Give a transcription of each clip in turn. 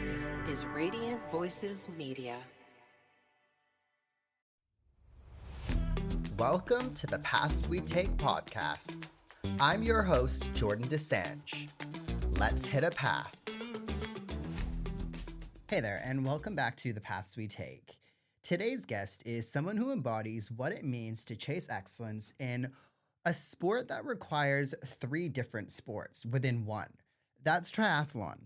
This is Radiant Voices Media. Welcome to the Paths We Take podcast. I'm your host, Jordan DeSange. Let's hit a path. Hey there, and welcome back to the Paths We Take. Today's guest is someone who embodies what it means to chase excellence in a sport that requires three different sports within one. That's triathlon.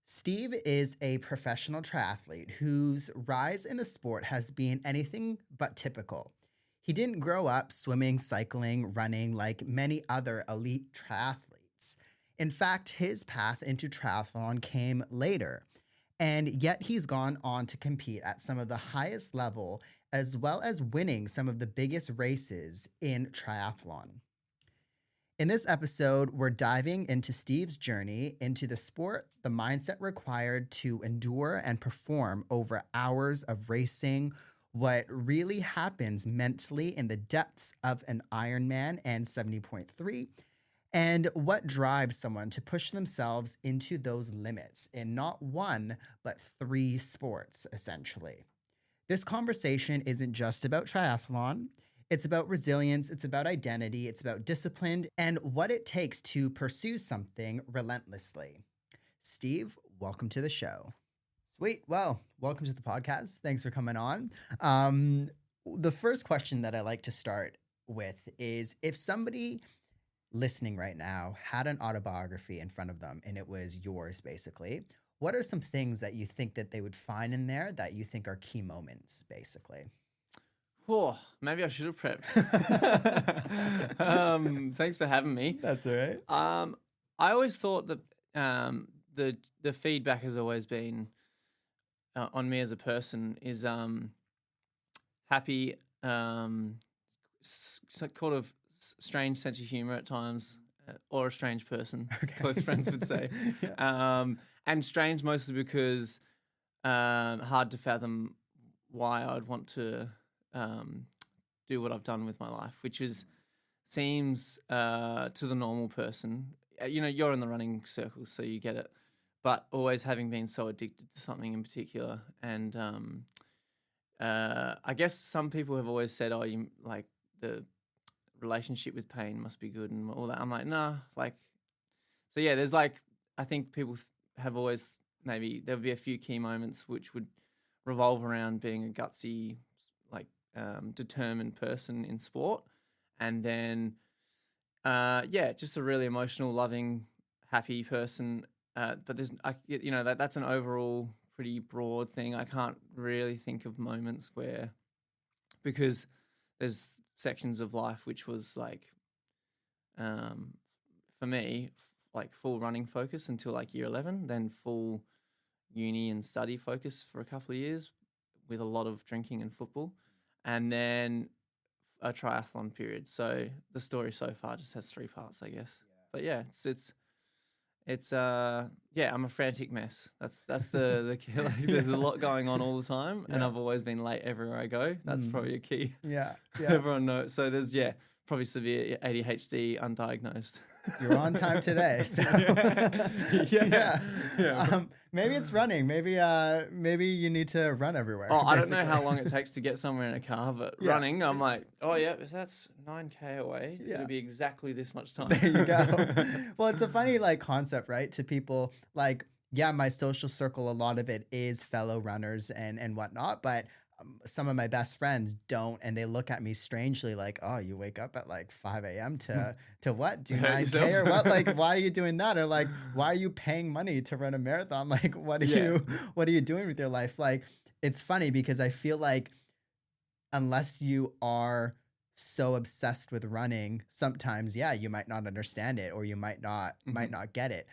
Steve is a professional triathlete whose rise in the sport has been anything but typical. He didn't grow up swimming, cycling, running like many other elite triathletes. In fact, his path into triathlon came later, and yet he's gone on to compete at some of the highest level, as well as winning some of the biggest races in triathlon. In this episode, we're diving into Steve's journey into the sport, the mindset required to endure and perform over hours of racing, what really happens mentally in the depths of an Ironman and 70.3, and what drives someone to push themselves into those limits in not one, but three sports, essentially. This conversation isn't just about triathlon. It's about resilience, it's about identity, it's about discipline, and what it takes to pursue something relentlessly. Steve, welcome to the show. Sweet. Well, welcome to the podcast. Thanks for coming on. The first question that I like to start with is, if somebody listening right now had an autobiography in front of them and it was yours, basically, what are some things that you think that they would find in there that you think are key moments, basically? Oh, maybe I should have prepped. Thanks for having me. That's all right. I always thought that the feedback has always been on me as a person is happy, sort of strange sense of humor at times, or a strange person, okay. Close friends would say. Yeah. And strange mostly because hard to fathom why I'd want to do what I've done with my life, which seems to the normal person, you're in the running circles, so you get it, but always having been so addicted to something in particular. And I guess some people have always said, oh, you like the relationship with pain must be good and all that. I'm like, nah, so yeah, there's I think people have always, maybe there'll be a few key moments which would revolve around being a gutsy, determined person in sport, and then just a really emotional, loving, happy person. But that's an overall pretty broad thing. I can't really think of moments where, because there's sections of life which was for me, full running focus until year 11, then full uni and study focus for a couple of years with a lot of drinking and football. And then a triathlon period. So the story so far just has three parts, I guess. Yeah. But yeah, it's I'm a frantic mess. That's the key. There's a lot going on all the time, and I've always been late everywhere I go. That's probably a key. Yeah. Everyone knows. So there's probably severe ADHD undiagnosed. You're on time today. So. Yeah. Maybe it's running. Maybe you need to run everywhere. Oh, basically. I don't know how long it takes to get somewhere in a car, but running, I'm like, oh yeah, if that's 9K away, it'll be exactly this much time. There you go. Well, it's a funny concept, right? To people, my social circle, a lot of it is fellow runners and whatnot, but some of my best friends don't, and they look at me strangely oh, you wake up at 5 a.m. to what? Do 9K or what? Why are you doing that? Or why are you paying money to run a marathon? What are you doing with your life? It's funny because I feel unless you are so obsessed with running, sometimes, you might not understand it, or you might not get it.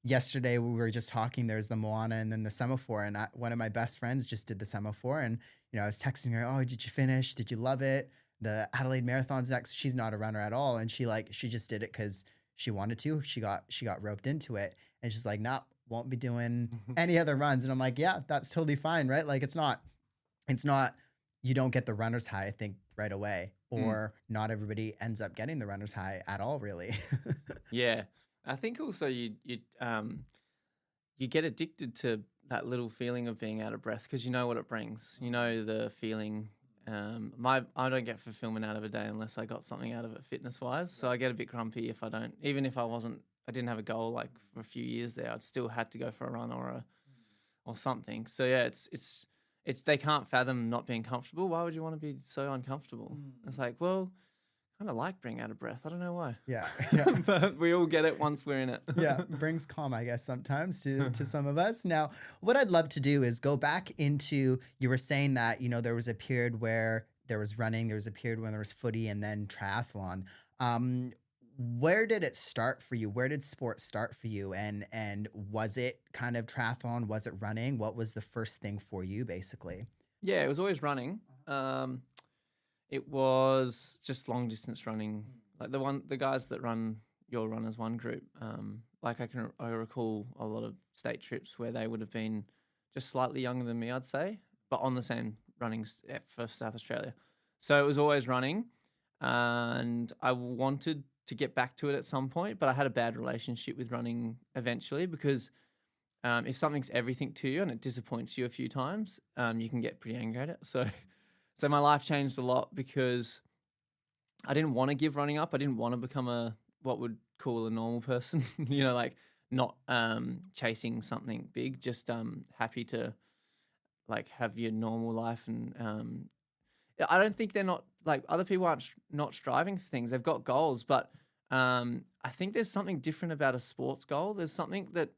Yesterday we were just talking, there's the Moana and then the semaphore, and one of my best friends just did the semaphore, and I was texting her, oh, did you finish? Did you love it? The Adelaide Marathon's next. She's not a runner at all, and she just did it because she wanted to. She got roped into it, and she's like, nah, won't be doing any other runs. And I'm like, yeah, that's totally fine, right? It's not you don't get the runner's high, I think, right away, or not everybody ends up getting the runner's high at all, really. Yeah. I think also you you get addicted to that little feeling of being out of breath because you know what it brings. You know the feeling. I don't get fulfillment out of a day unless I got something out of it fitness wise. So I get a bit grumpy if I don't. Even if I didn't have a goal like for a few years there, I'd still had to go for a run or something. So yeah, it's they can't fathom not being comfortable. Why would you want to be so uncomfortable? It's like, well, kind of like being out of breath. I don't know why. Yeah. But we all get it once we're in it. Yeah, brings calm, I guess, sometimes to some of us. Now, what I'd love to do is go back into, you were saying that, there was a period where there was running, there was a period when there was footy and then triathlon. Where did it start for you? Where did sport start for you? And was it kind of triathlon? Was it running? What was the first thing for you, basically? Yeah, it was always running. It was just long distance running, like the guys that run Your Runners One group. I recall a lot of state trips where they would have been just slightly younger than me, I'd say, but on the same running for South Australia. So it was always running, and I wanted to get back to it at some point, but I had a bad relationship with running eventually because if something's everything to you and it disappoints you a few times, you can get pretty angry at it. So my life changed a lot because I didn't want to give running up. I didn't want to become what would call a normal person, like not chasing something big, just happy to like have your normal life. And I don't think they're not like other people aren't not striving for things. They've got goals, but I think there's something different about a sports goal. There's something that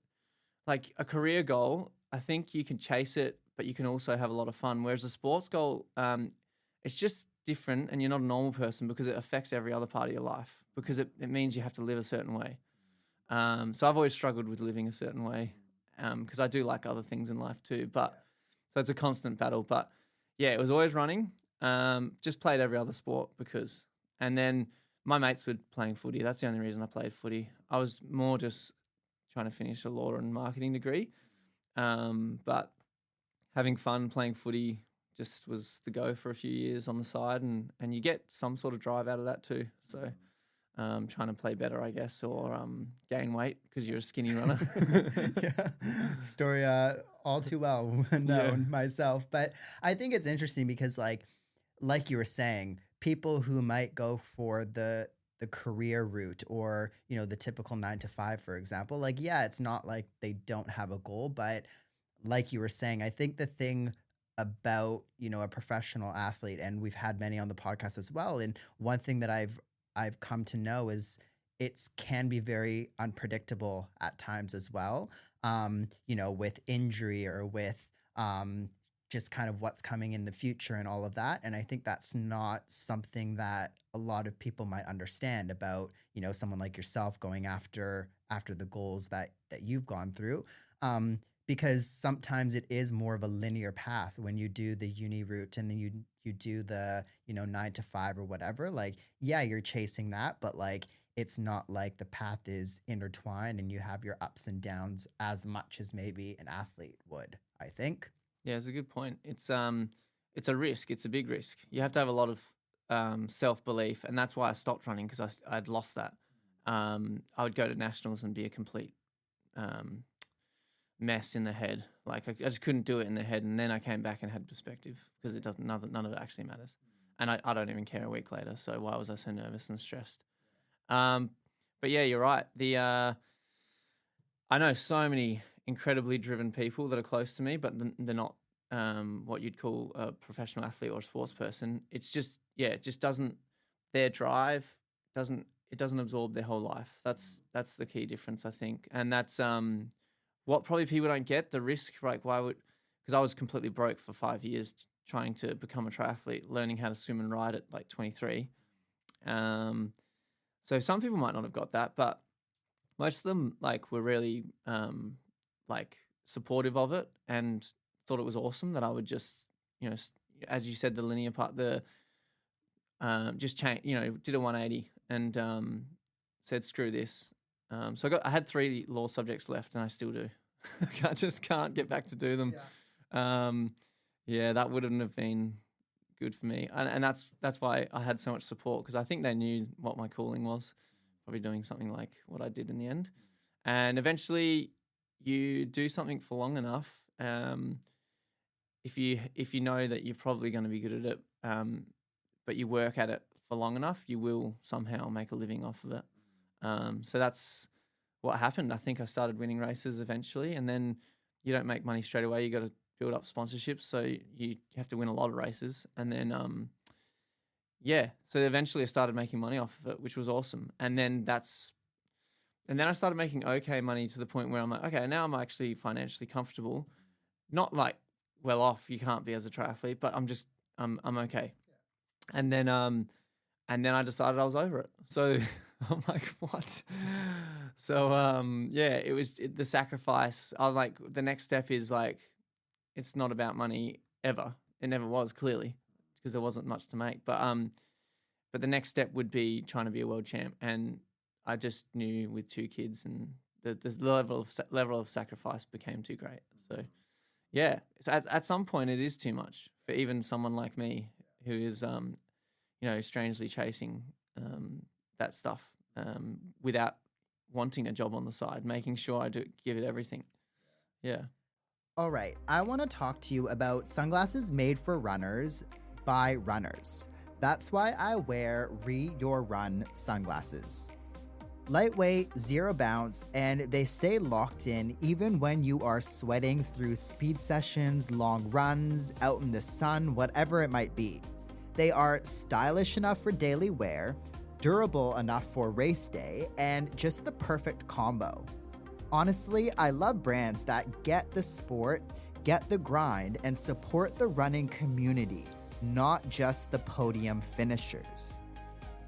like a career goal, I think you can chase it, but you can also have a lot of fun. Whereas a sports goal, it's just different and you're not a normal person because it affects every other part of your life because it means you have to live a certain way. So I've always struggled with living a certain way because I do like other things in life too. So it's a constant battle. But yeah, it was always running. Just played every other sport and then my mates were playing footy. That's the only reason I played footy. I was more just trying to finish a law and marketing degree. But having fun playing footy just was the go for a few years on the side and you get some sort of drive out of that too. So trying to play better, I guess, or gain weight because you're a skinny runner. Yeah. Story all too well known myself. But I think it's interesting because like you were saying, people who might go for the career route or, the typical 9 to 5, for example, like, yeah, it's not like they don't have a goal, but like you were saying, I think the thing about, a professional athlete, and we've had many on the podcast as well. And one thing that I've come to know is it can be very unpredictable at times as well. With injury or with, just kind of what's coming in the future and all of that. And I think that's not something that a lot of people might understand about, someone like yourself going after the goals that you've gone through. Because sometimes it is more of a linear path when you do the uni route and then you do the, 9 to 5 or whatever. Like, yeah, you're chasing that, but like, it's not like the path is intertwined and you have your ups and downs as much as maybe an athlete would, I think. Yeah, it's a good point. It's a risk. It's a big risk. You have to have a lot of self-belief, and that's why I stopped running because I'd lost that. I would go to nationals and be a complete mess in the head. Like I just couldn't do it in the head, and then I came back and had perspective because it doesn't. None of it actually matters, and I don't even care a week later. So why was I so nervous and stressed? But yeah, you're right. I know so many incredibly driven people that are close to me, but they're not what you'd call a professional athlete or a sports person. It's just, it just doesn't, their drive doesn't absorb their whole life. That's the key difference, I think. And that's what probably people don't get, the risk, like because I was completely broke for 5 years trying to become a triathlete, learning how to swim and ride at like 23. So some people might not have got that, but most of them like were really like supportive of it and thought it was awesome that I would just, as you said, the linear part, just change, did a 180 and said, screw this. So I had 3 law subjects left and I still do. I just can't get back to do them. That wouldn't have been good for me. And that's why I had so much support because I think they knew what my calling was, probably doing something like what I did in the end. And eventually, you do something for long enough, if you know that you're probably going to be good at it, but you work at it for long enough, you will somehow make a living off of it. So that's what happened. I think I started winning races eventually, and then you don't make money straight away. You got to build up sponsorships, so you have to win a lot of races, and then so eventually I started making money off of it, which was awesome. And then I started making okay money to the point where I'm like, okay, now I'm actually financially comfortable. Not like well off, you can't be as a triathlete, but I'm okay. And then I decided I was over it. So I'm like, what? So it was the sacrifice. I was like, the next step is like, it's not about money ever. It never was, clearly, because there wasn't much to make. But the next step would be trying to be a world champ, and I just knew with 2 kids and the level of sacrifice became too great. So yeah, at some point it is too much for even someone like me who is strangely chasing that stuff without wanting a job on the side, making sure I give it everything. Yeah. All right, I want to talk to you about sunglasses made for runners by runners. That's why I wear Re Your Run sunglasses. Lightweight, zero bounce, and they stay locked in even when you are sweating through speed sessions, long runs, out in the sun, whatever it might be. They are stylish enough for daily wear, durable enough for race day, and just the perfect combo. Honestly, I love brands that get the sport, get the grind, and support the running community, not just the podium finishers.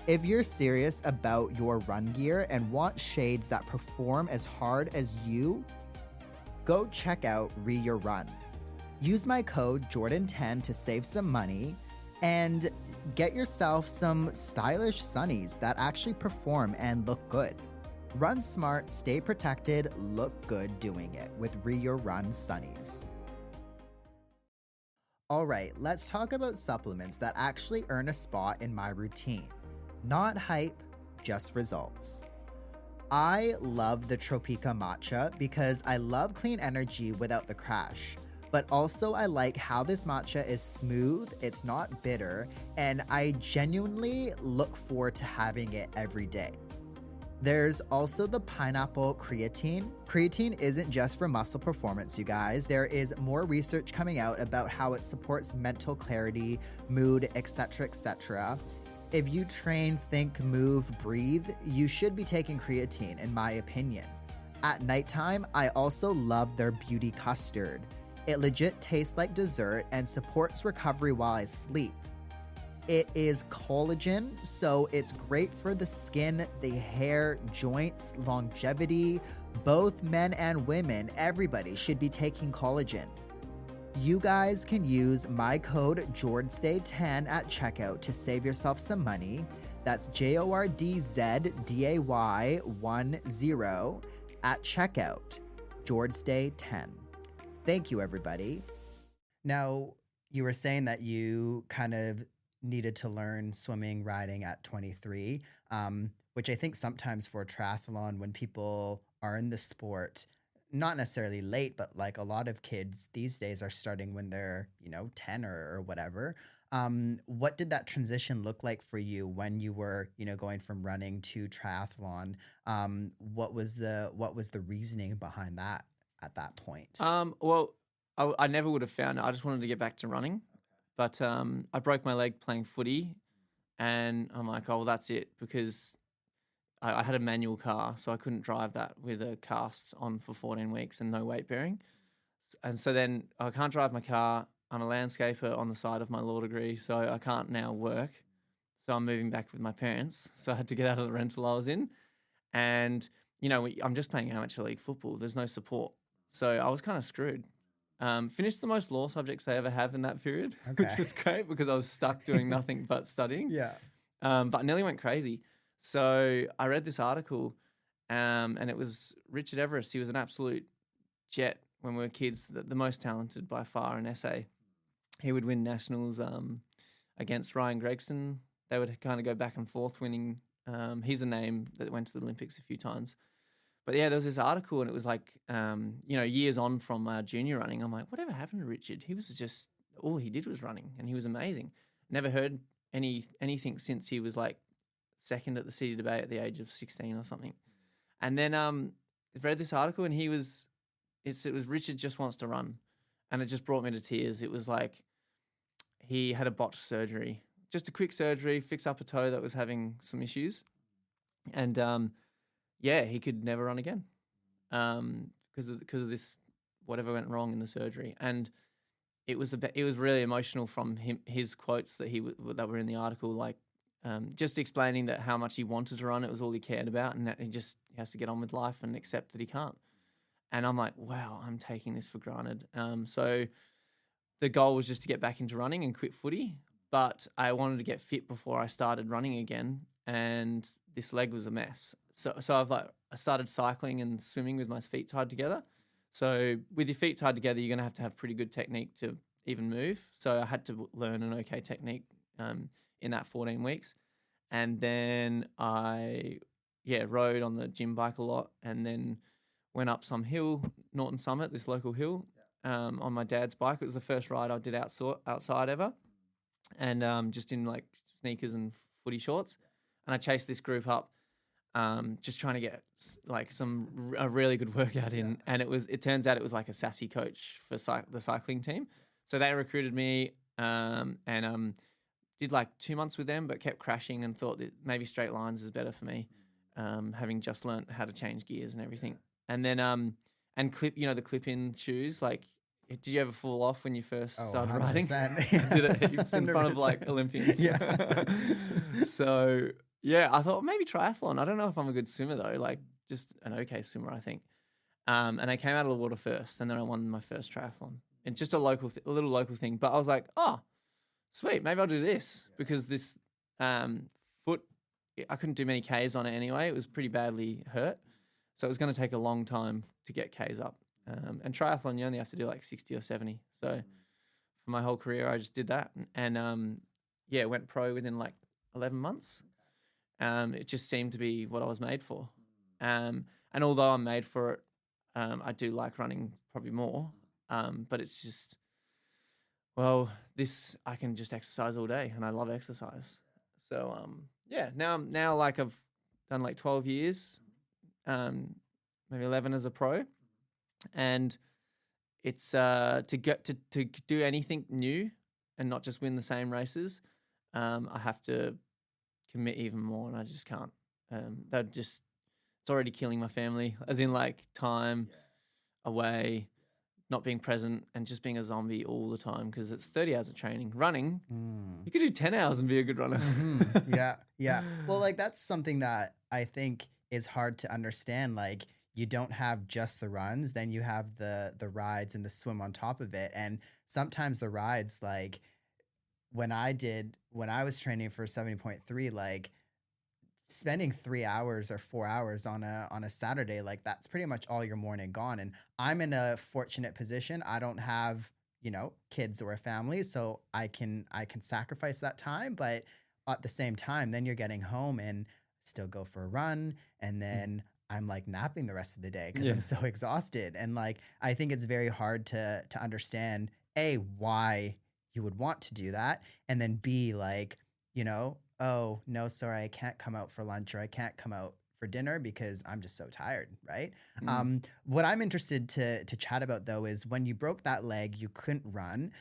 If you're serious about your run gear and want shades that perform as hard as you, go check out Re Your Run. Use my code Jordan10 to save some money and get yourself some stylish sunnies that actually perform and look good. Run smart, stay protected, look good doing it with Re Your Run sunnies. All right, let's talk about supplements that actually earn a spot in my routine. Not hype, just results. I love the Tropica matcha because I love clean energy without the crash. But also I like how this matcha is smooth, it's not bitter, and I genuinely look forward to having it every day. There's also the pineapple creatine. Creatine isn't just for muscle performance, you guys. There is more research coming out about how it supports mental clarity, mood, etc., etc. If you train, think, move, breathe, you should be taking creatine, in my opinion. At nighttime, I also love their beauty custard. It legit tastes like dessert and supports recovery while I sleep. It is collagen, so it's great for the skin, the hair, joints, longevity. Both men and women, everybody should be taking collagen. You guys can use my code JORDSTAY10 at checkout to save yourself some money. That's JORDZDAY10 at checkout. JORDSTAY10. Thank you, everybody. Now, you were saying that you kind of needed to learn swimming, riding at 23, which I think sometimes for triathlon, when people are in the sport, not necessarily late, but like a lot of kids these days are starting when they're, 10 or whatever. What did that transition look like for you when you were, going from running to triathlon? What was the reasoning behind that at that point? Well, I never would have found it. I just wanted to get back to running. But I broke my leg playing footy, and I'm like, oh, well, that's it, because I had a manual car, so I couldn't drive that with a cast on for 14 weeks and no weight bearing. And so then I can't drive my car. I'm a landscaper on the side of my law degree, so I can't now work. So I'm moving back with my parents. So I had to get out of the rental I was in. And, I'm just playing amateur league football. There's no support. So I was kind of screwed. Finished the most law subjects I ever have in that period, Okay. which was great because I was stuck doing nothing but studying. Yeah. But I nearly went crazy. So I read this article, and it was Richard Everest. He was an absolute jet when we were kids, the most talented by far in SA. He would win nationals against Ryan Gregson. They would kind of go back and forth winning. He's a name that went to the Olympics a few times. But yeah, there was this article, and it was like, years on from junior running. I'm like, whatever happened to Richard? He was just, all he did was running, and he was amazing. Never heard anything since he was like second at the city debate at the age of 16 or something. And then I read this article, and it was Richard just wants to run, and it just brought me to tears. It was like he had a botched surgery, just a quick surgery, fix up a toe that was having some issues, and he could never run again because of this whatever went wrong in the surgery. And it was really emotional from his quotes that that were in the article, like just explaining that how much he wanted to run. It was all he cared about, and that he has to get on with life and accept that he can't. And I'm like, wow, I'm taking this for granted. So the goal was just to get back into running and quit footy, but I wanted to get fit before I started running again, and this leg was a mess. So I started cycling and swimming with my feet tied together. So with your feet tied together, you're going to have pretty good technique to even move. So I had to learn an okay technique in that 14 weeks. And then I rode on the gym bike a lot, and then went up some hill, Norton Summit, this local hill, on my dad's bike. It was the first ride I did outside ever, and just in like sneakers and footy shorts. And I chased this group up, just trying to get like a really good workout in. And it turns out it was like a sassy coach for the cycling team. So they recruited me, and did like 2 months with them, but kept crashing and thought that maybe straight lines is better for me, having just learnt how to change gears and everything. And then and the clip-in shoes, like, did you ever fall off when you first started riding? Did it heaps in front of like Olympians? Yeah. So yeah, I thought maybe triathlon. I don't know if I'm a good swimmer though, like just an okay swimmer, I think. And I came out of the water first, and then I won my first triathlon. And just a little local thing. But I was like, oh, sweet, maybe I'll do this, because this foot, I couldn't do many Ks on it anyway. It was pretty badly hurt. So it was going to take a long time to get Ks up. And triathlon, you only have to do like 60 or 70. So for my whole career, I just did that. And went pro within like 11 months. It just seemed to be what I was made for. And although I'm made for it, I do like running probably more. But it's just, I can just exercise all day, and I love exercise. So now like I've done like 12 years, maybe 11 as a pro, and it's to do anything new and not just win the same races. I have to commit even more, and I just can't. It's already killing my family, as in like time away, not being present, and just being a zombie all the time, because it's 30 hours of training. Running, you could do 10 hours and be a good runner. Mm-hmm. Yeah. Well, like, that's something that I think is hard to understand. Like, you don't have just the runs, then you have the rides and the swim on top of it. And sometimes the rides, like when I was training for 70.3, like spending 3 hours or 4 hours on a Saturday, like that's pretty much all your morning gone. And I'm in a fortunate position. I don't have, kids or a family, so I can sacrifice that time. But at the same time, then you're getting home and still go for a run, and then I'm like napping the rest of the day because I'm so exhausted. And like, I think it's very hard to understand why you would want to do that, and then B, like, oh no, sorry, I can't come out for lunch, or I can't come out for dinner because I'm just so tired, right? What I'm interested to chat about though is when you broke that leg, you couldn't run.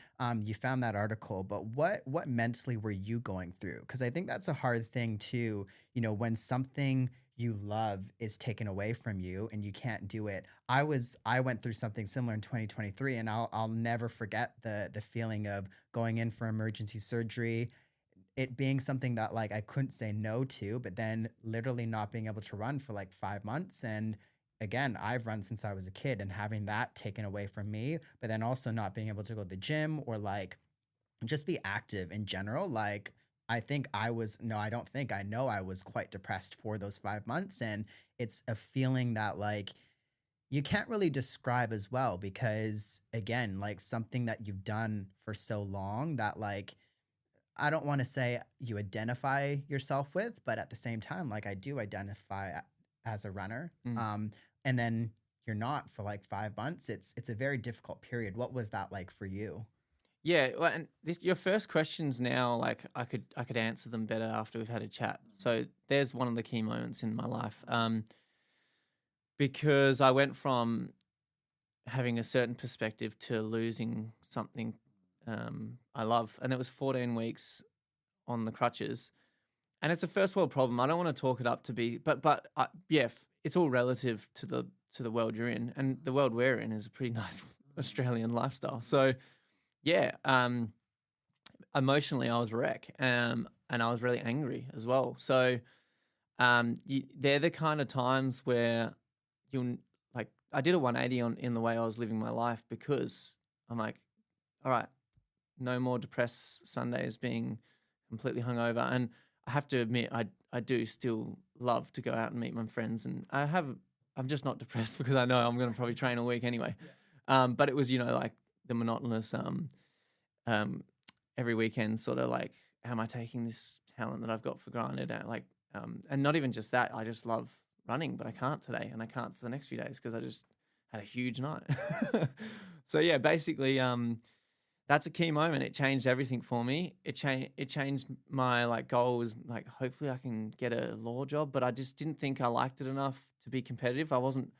You found that article, but what mentally were you going through? Because I think that's a hard thing too. When something you love is taken away from you and you can't do it. I went through something similar in 2023, and I'll never forget the feeling of going in for emergency surgery, it being something that like I couldn't say no to, but then literally not being able to run for like 5 months. And again, I've run since I was a kid, and having that taken away from me, but then also not being able to go to the gym or like just be active in general. Like, I know I was quite depressed for those 5 months. And it's a feeling that like you can't really describe as well, because again, like something that you've done for so long that like, I don't want to say you identify yourself with, but at the same time, like I do identify as a runner. and then you're not for like 5 months. It's a very difficult period. What was that like for you? Yeah, well, and your first questions now, like I could answer them better after we've had a chat. So there's one of the key moments in my life, because I went from having a certain perspective to losing something I love, and it was 14 weeks on the crutches, and it's a first world problem. I don't want to talk it up to be, but yeah, it's all relative to the world you're in, and the world we're in is a pretty nice Australian lifestyle. So yeah, emotionally I was a wreck, and I was really angry as well. So they're the kind of times where you like I did a 180 in the way I was living my life, because I'm like, all right, no more depressed Sundays being completely hungover. And I have to admit, I do still love to go out and meet my friends, and I'm just not depressed because I know I'm going to probably train all week anyway. But it was, like the monotonous every weekend sort of like, am I taking this talent that I've got for granted? And not even just that, I just love running, but I can't today, and I can't for the next few days because I just had a huge night. So yeah, basically, that's a key moment. It changed everything for me. It changed my like goal was like, hopefully I can get a law job, but I just didn't think I liked it enough to be competitive. I wasn't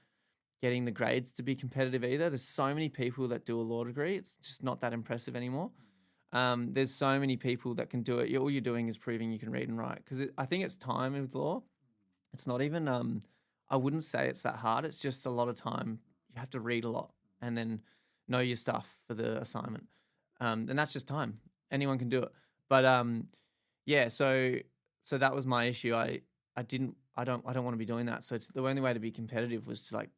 getting the grades to be competitive either. There's so many people that do a law degree. It's just not that impressive anymore. There's so many people that can do it. All you're doing is proving you can read and write, because I think it's time with law. It's not even, I wouldn't say it's that hard. It's just a lot of time. You have to read a lot and then know your stuff for the assignment. And that's just time. Anyone can do it. But yeah, so that was my issue. I don't want to be doing that. So the only way to be competitive was to like,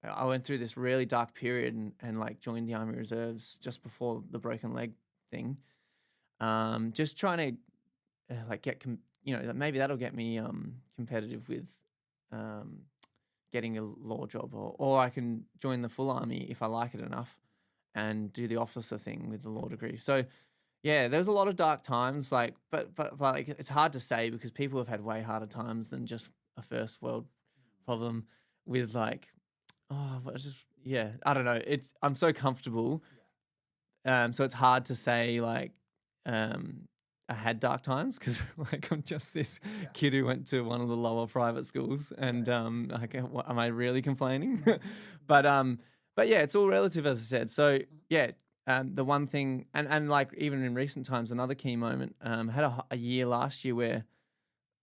I went through this really dark period and like joined the Army Reserves just before the broken leg thing. Just trying to like get maybe that'll get me competitive with getting a law job, or I can join the full army if I like it enough and do the officer thing with the law degree. So yeah, there's a lot of dark times, like but like it's hard to say because people have had way harder times than just a first world problem with like I don't know. I'm so comfortable. So it's hard to say like I had dark times because like I'm just this kid who went to one of the lower private schools, and like, am I really complaining? but yeah, it's all relative, as I said. So yeah, the one thing, and like even in recent times, another key moment, had a year last year where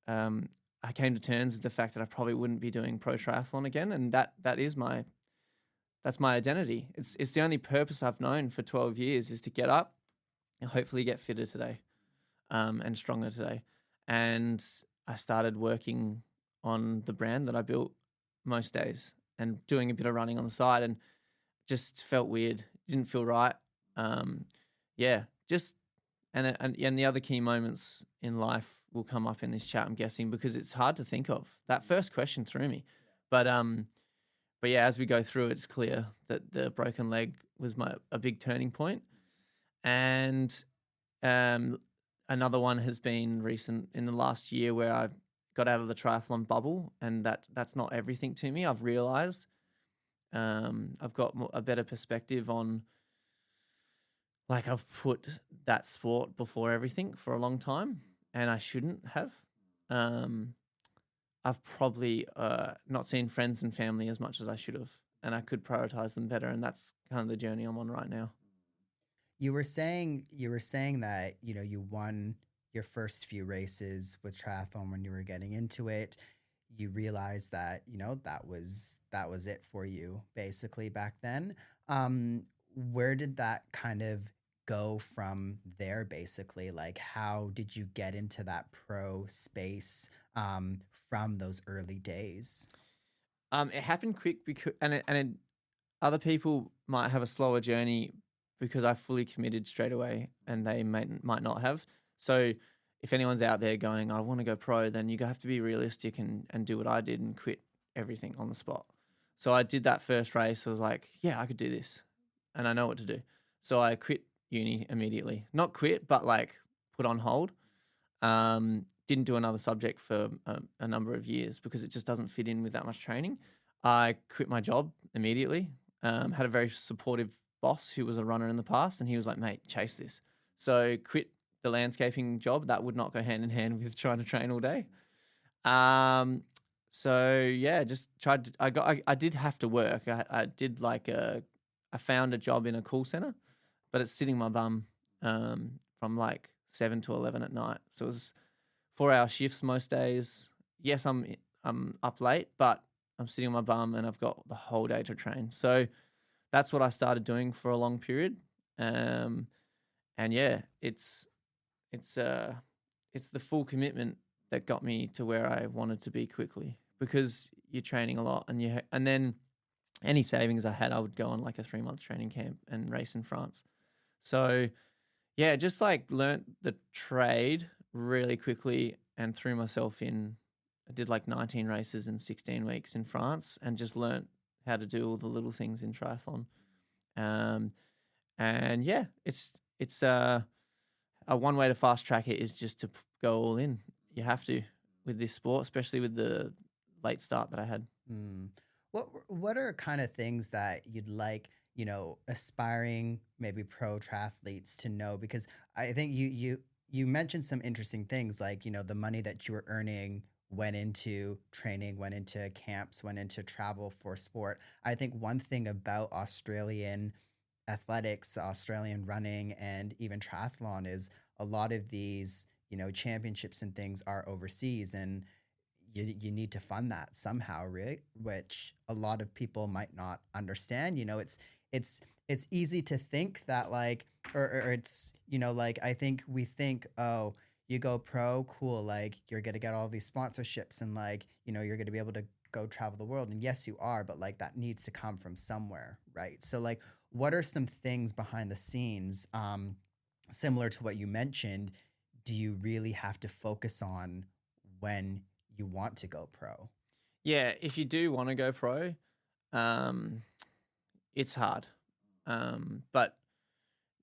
I came to terms with the fact that I probably wouldn't be doing pro triathlon again, and that's my identity. It's the only purpose I've known for 12 years is to get up and hopefully get fitter today. And stronger today. And I started working on the brand that I built most days and doing a bit of running on the side, and just felt weird. Didn't feel right. Yeah, just and the other key moments in life will come up in this chat, I'm guessing, because it's hard to think of. That first question threw me. But yeah, as we go through it, it's clear that the broken leg was a big turning point. And another one has been recent in the last year where I got out of the triathlon bubble, and that's not everything to me. I've realized I've got a better perspective on, like, I've put that sport before everything for a long time, and I shouldn't have. I've probably not seen friends and family as much as I should have, and I could prioritize them better, and that's kind of the journey I'm on right now. You were saying that, you won your first few races with triathlon when you were getting into it. You realized that, that was it for you basically back then. Where did that kind of go from there basically? Like, how did you get into that pro space from those early days? It happened quick because other people might have a slower journey because I fully committed straight away, and they might not have. So if anyone's out there going, I want to go pro, then you have to be realistic and do what I did and quit everything on the spot. So I did that first race. I was like, yeah, I could do this, and I know what to do. So I quit uni immediately. Not quit, but like put on hold. Didn't do another subject for a number of years because it just doesn't fit in with that much training. I quit my job immediately. Had a very supportive boss who was a runner in the past, and he was like, "Mate, chase this." So quit the landscaping job. That would not go hand in hand with trying to train all day. Um, so yeah, just tried. I did have to work. I did I found a job in a call center, but it's sitting my bum from like 7 to 11 at night. So it was 4 hour shifts most days. Yes, I'm up late, but I'm sitting on my bum and I've got the whole day to train. So that's what I started doing for a long period. And yeah, it's the full commitment that got me to where I wanted to be quickly, because you're training a lot, and then any savings I had, I would go on like a 3 month training camp and race in France. So yeah, just like learnt the trade really quickly and threw myself in. I did like 19 races in 16 weeks in France and just learnt how to do all the little things in triathlon. Um, and yeah, it's a one way to fast track it is just to go all in. You have to with this sport, especially with the late start that I had. Mm. What are kind of things that you'd like, aspiring maybe pro triathletes to know? Because I think you mentioned some interesting things, like, the money that you were earning went into training, went into camps, went into travel for sport. I think one thing about Australian athletics, Australian running, and even triathlon is a lot of these, championships and things are overseas, and you need to fund that somehow, right? Which a lot of people might not understand. It's it's easy to think that, like, or it's, like, I think we think, oh, you go pro, cool, like you're gonna get all these sponsorships and, like, you're gonna be able to go travel the world. And yes, you are, but like that needs to come from somewhere, right? So like, what are some things behind the scenes, similar to what you mentioned, do you really have to focus on when you want to go pro? Yeah, if you do want to go pro, um, it's hard. But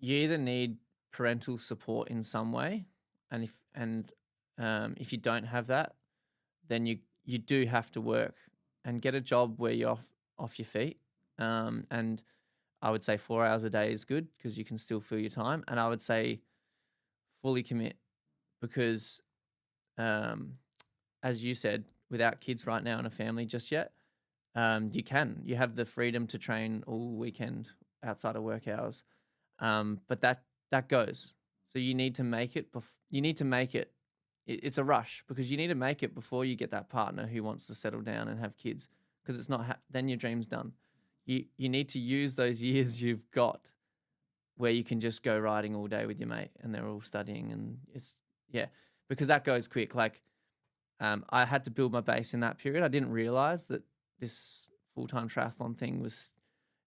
you either need parental support in some way, and if you don't have that, then you do have to work and get a job where you're off your feet. And I would say 4 hours a day is good because you can still fill your time. And I would say fully commit, because as you said, without kids right now and a family just yet, you have the freedom to train all weekend outside of work hours. But that goes. So you need to make it. You need to make it. It's a rush, because you need to make it before you get that partner who wants to settle down and have kids. Because it's not then your dream's done. You need to use those years you've got where you can just go riding all day with your mate and they're all studying, and because that goes quick. Like, I had to build my base in that period. I didn't realize that this full-time triathlon thing was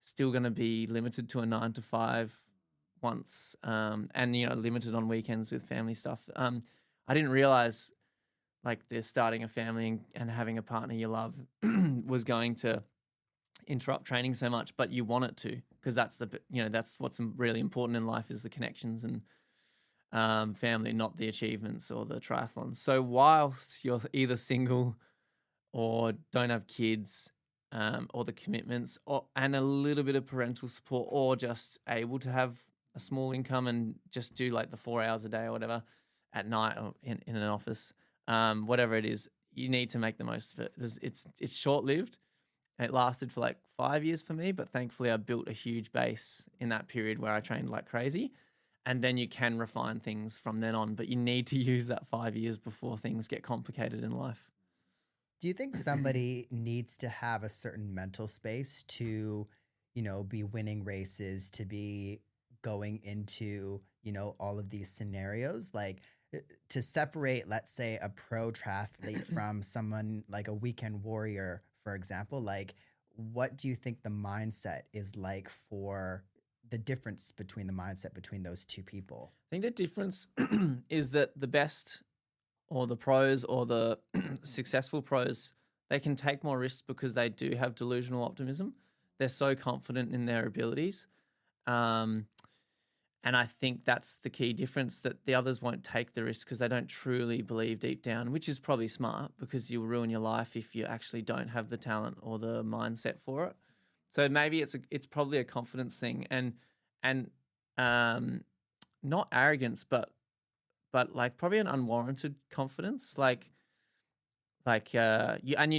still going to be limited to a 9 to 5 once, and limited on weekends with family stuff. I didn't realize like the starting a family and having a partner you love was going to interrupt training so much, but you want it to, because that's what's really important in life, is the connections and family, not the achievements or the triathlon. So whilst you're either single or don't have kids, or the commitments, and a little bit of parental support, or just able to have a small income and just do like the 4 hours a day or whatever at night or in an office, whatever it is, you need to make the most of it. It's short lived. It lasted for like 5 years for me, but thankfully I built a huge base in that period where I trained like crazy. And then you can refine things from then on, but you need to use that 5 years before things get complicated in life. Do you think somebody needs to have a certain mental space to, be winning races, to be going into, all of these scenarios? Like, to separate, let's say, a pro triathlete from someone like a weekend warrior, for example, like, what do you think the mindset is like, for the difference between the mindset between those two people? I think the difference is that the best, or the pros, or the successful pros, they can take more risks because they do have delusional optimism. They're so confident in their abilities. And I think that's the key difference, that the others won't take the risk because they don't truly believe deep down, which is probably smart, because you'll ruin your life if you actually don't have the talent or the mindset for it. So maybe it's probably a confidence thing, and not arrogance, but like probably an unwarranted confidence, you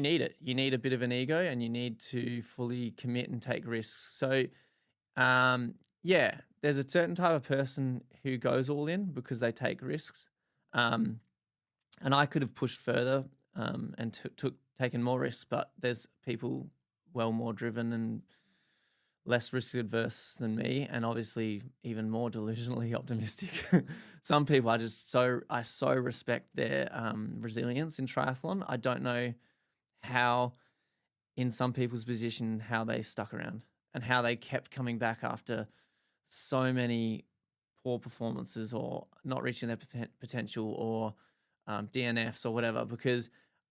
need it. You need a bit of an ego, and you need to fully commit and take risks. So yeah, there's a certain type of person who goes all in because they take risks. Um, and I could have pushed further and taken more risks, but there's people well more driven and less risk adverse than me, and obviously even more delusionally optimistic. Some people I so respect their resilience in triathlon. I don't know how, in some people's position, how they stuck around and how they kept coming back after so many poor performances or not reaching their potential, or DNFs or whatever, because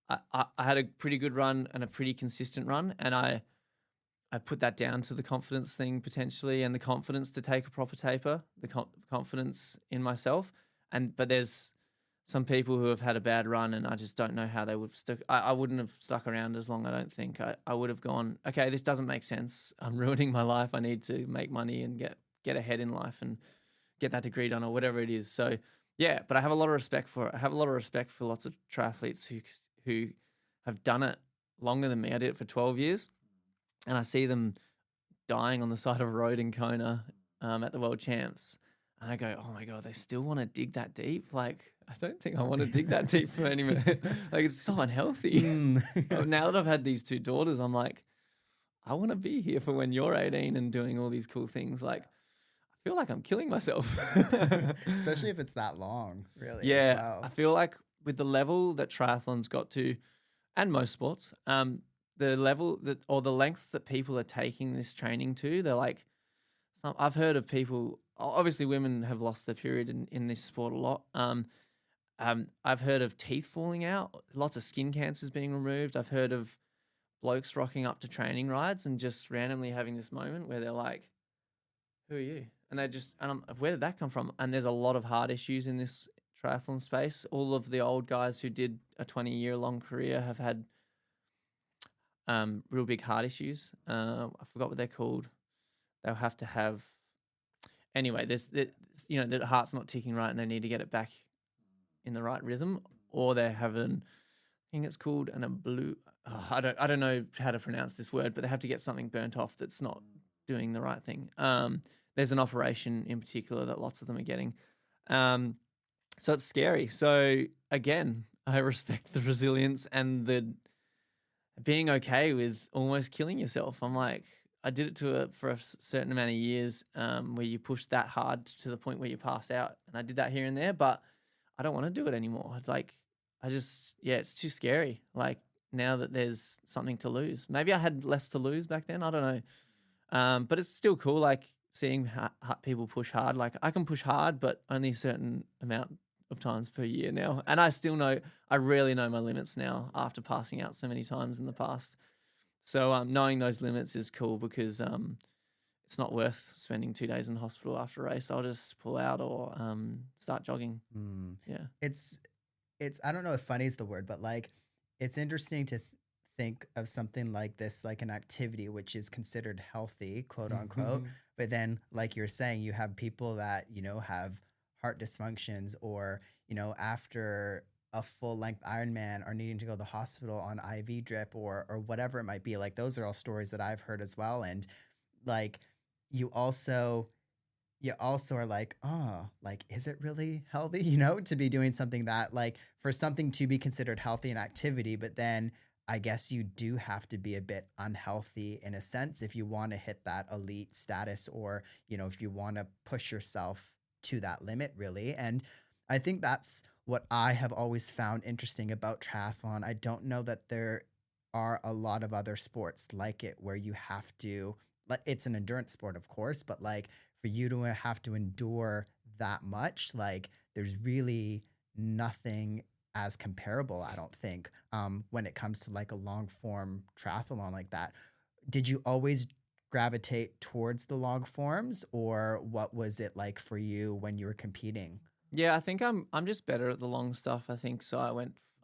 I had a pretty good run and a pretty consistent run, and I put that down to the confidence thing potentially, and the confidence to take a proper taper, the confidence in myself. But there's some people who have had a bad run, and I just don't know how they would stuck. I wouldn't have stuck around as long. I don't think I would have gone, okay, this doesn't make sense. I'm ruining my life. I need to make money and get ahead in life and get that degree done or whatever it is. So yeah, but I have a lot of respect for it. I have a lot of respect for lots of triathletes who have done it longer than me. I did it for 12 years, and I see them dying on the side of a road in Kona at the World Champs. And I go, oh my God, they still want to dig that deep? Like, I don't think I want to dig that deep for any minute. Like, it's so unhealthy. Now that I've had these two daughters, I'm like, I want to be here for when you're 18 and doing all these cool things. Like, I feel like I'm killing myself. Especially if it's that long, really. Yeah, as well. I feel like with the level that triathlon's got to, and most sports, the level or the lengths that people are taking this training to, they're like, I've heard of people, obviously women have lost their period in this sport a lot. I've heard of teeth falling out, lots of skin cancers being removed. I've heard of blokes rocking up to training rides and just randomly having this moment where they're like, who are you? And where did that come from? And there's a lot of heart issues in this triathlon space. All of the old guys who did a 20-year long career have had real big heart issues. I forgot what they're called. They'll have to have, anyway, the heart's not ticking right and they need to get it back in the right rhythm, or they're having, I think it's called I don't know how to pronounce this word, but they have to get something burnt off that's not doing the right thing. There's an operation in particular that lots of them are getting. So it's scary. So again, I respect the resilience and the being okay with almost killing yourself. I'm like, I did it for a certain amount of years where you push that hard to the point where you pass out. And I did that here and there, but I don't want to do it anymore. It's like, it's too scary. Like, now that there's something to lose. Maybe I had less to lose back then. I don't know. But it's still cool, like, seeing people push hard. Like, I can push hard, but only a certain amount of times per year now. And I really know my limits now after passing out so many times in the past. So knowing those limits is cool, because it's not worth spending 2 days in hospital after a race. I'll just pull out or start jogging. Yeah. It's I don't know if funny is the word, but like, it's interesting to think of something like this, like an activity which is considered healthy, quote unquote. But then, like you're saying, you have people that, have heart dysfunctions, or, after a full length Ironman are needing to go to the hospital on IV drip or whatever it might be. Like, those are all stories that I've heard as well. And like, you also are like, oh, like, is it really healthy, to be doing something that, like, for something to be considered healthy and activity, but then I guess you do have to be a bit unhealthy in a sense if you want to hit that elite status, or, if you want to push yourself to that limit, really. And I think that's what I have always found interesting about triathlon. I don't know that there are a lot of other sports like it where you have to, like, it's an endurance sport, of course, but like, for you to have to endure that much, like, there's really nothing as comparable, I don't think, when it comes to like a long form triathlon like that. Did you always gravitate towards the long forms, or what was it like for you when you were competing? Yeah, I think I'm just better at the long stuff. I think so. I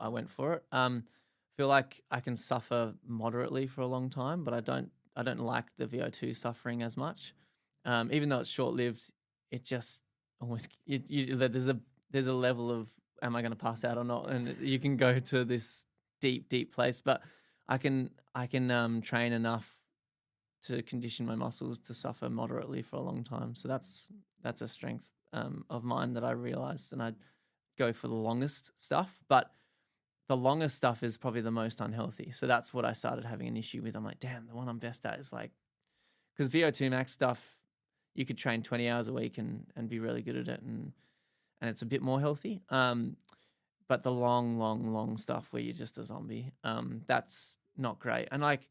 went for it. Feel like I can suffer moderately for a long time, but I don't like the VO2 suffering as much. Even though it's short lived, it just almost there's a level of, am I going to pass out or not, and you can go to this deep place. But I can train enough to condition my muscles to suffer moderately for a long time. So that's a strength of mine that I realized, and I go for the longest stuff. But the longest stuff is probably the most unhealthy. So that's what I started having an issue with. I'm like, damn, the one I'm best at is like, because VO2 max stuff, you could train 20 hours a week and be really good at it, and it's a bit more healthy. But the long stuff where you're just a zombie, that's not great. And like,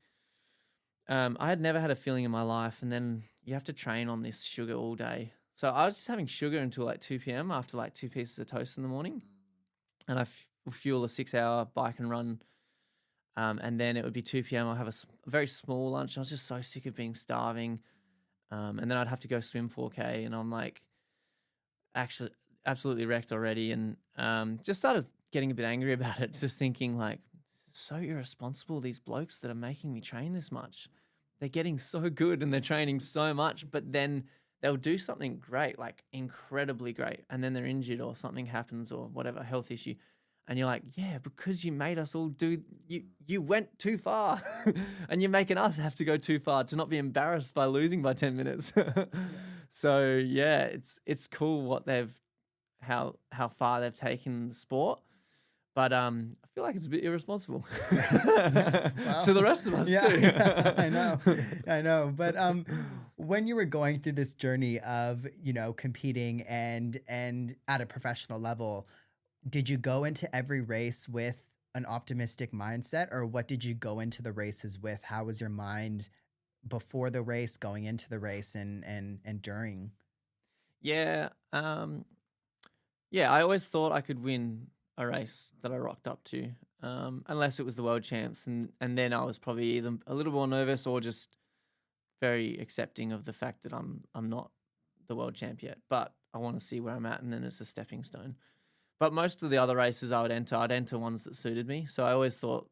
I had never had a feeling in my life, and then you have to train on this sugar all day. So I was just having sugar until like 2 p.m. after like 2 pieces of toast in the morning, and I fuel a 6-hour bike and run. And then it would be 2 p.m. I'd have a very small lunch. I was just so sick of being starving. And then I'd have to go swim 4K, and I'm like, actually absolutely wrecked already. And just started getting a bit angry about it, just thinking like, so irresponsible, these blokes that are making me train this much. They're getting so good and they're training so much, but then they'll do something great, like incredibly great, and then they're injured or something happens or whatever, health issue. And you're like, yeah, because you made us all you went too far and you're making us have to go too far to not be embarrassed by losing by 10 minutes. So yeah, it's cool how far they've taken the sport. But I feel like it's a bit irresponsible Well, to the rest of us yeah, too. yeah, I know. But when you were going through this journey of, competing and at a professional level, did you go into every race with an optimistic mindset, or what did you go into the races with? How was your mind before the race, going into the race, and during? Yeah, yeah. I always thought I could win a race that I rocked up to, unless it was the world champs, and then I was probably either a little more nervous or just very accepting of the fact that I'm not the world champ yet, but I want to see where I'm at, and then it's a stepping stone. But most of the other races I'd enter ones that suited me. So I always thought,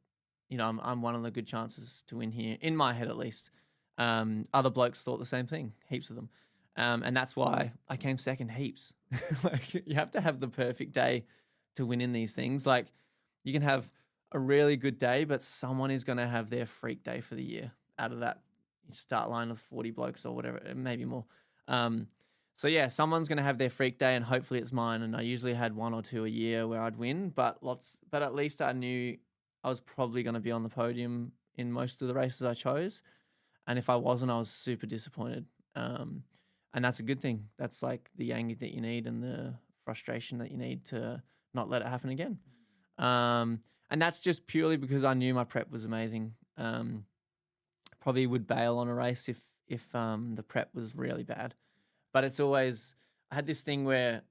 I'm one of the good chances to win here, in my head at least. Other blokes thought the same thing, heaps of them. And that's why I came second heaps. Like, you have to have the perfect day to win in these things. Like, you can have a really good day, but someone is going to have their freak day for the year out of that start line of 40 blokes or whatever, maybe more. So yeah, someone's going to have their freak day, and hopefully it's mine. And I usually had one or two a year where I'd win, but at least I knew I was probably going to be on the podium in most of the races I chose. And if I wasn't, I was super disappointed. And that's a good thing. That's like the anger that you need and the frustration that you need to not let it happen again. And that's just purely because I knew my prep was amazing. Probably would bail on a race if the prep was really bad. But it's always, I had this thing where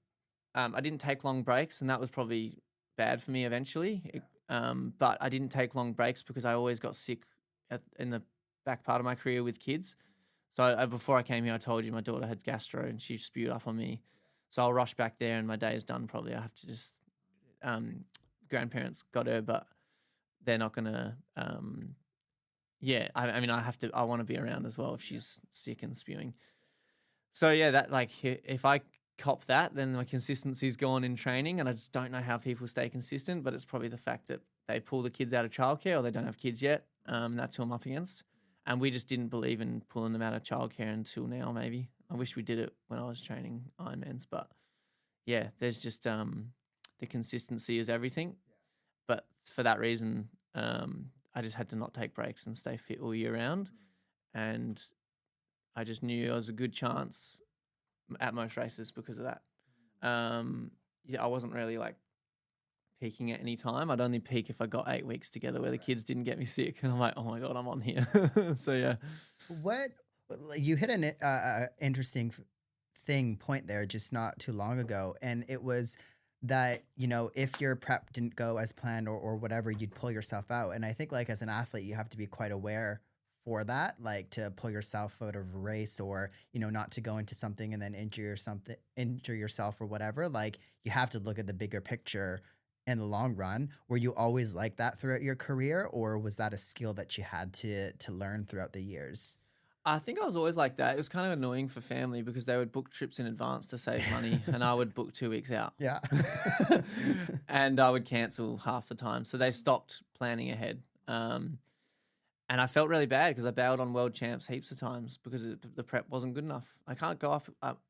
I didn't take long breaks, and that was probably bad for me eventually. But I didn't take long breaks because I always got sick in the back part of my career with kids. So before I came here, I told you my daughter had gastro and she spewed up on me. So I'll rush back there and my day is done probably. I have to just, grandparents got her, but they're not going to, I want to be around as well if she's sick and spewing. So yeah, that, like, if I cop that, then my consistency's gone in training, and I just don't know how people stay consistent. But it's probably the fact that they pull the kids out of childcare, or they don't have kids yet. That's who I'm up against, and we just didn't believe in pulling them out of childcare until now. Maybe I wish we did it when I was training Ironmans, but yeah, there's just the consistency is everything. But for that reason, I just had to not take breaks and stay fit all year round, and I just knew it was a good chance at most races because of that. I wasn't really like peaking at any time. I'd only peak if I got 8 weeks together where the kids didn't get me sick, and I'm like, oh my God, I'm on here. So yeah. What you hit an interesting point there just not too long ago, and it was that if your prep didn't go as planned or whatever, you'd pull yourself out. And I think, like, as an athlete, you have to be quite aware for that, like to pull yourself out of a race or, not to go into something and then injure yourself or whatever. Like you have to look at the bigger picture in the long run. Were you always like that throughout your career, or was that a skill that you had to learn throughout the years? I think I was always like that. It was kind of annoying for family because they would book trips in advance to save money, and I would book 2 weeks out. Yeah. And I would cancel half the time. So they stopped planning ahead. And I felt really bad because I bailed on world champs heaps of times because the prep wasn't good enough. I can't go up.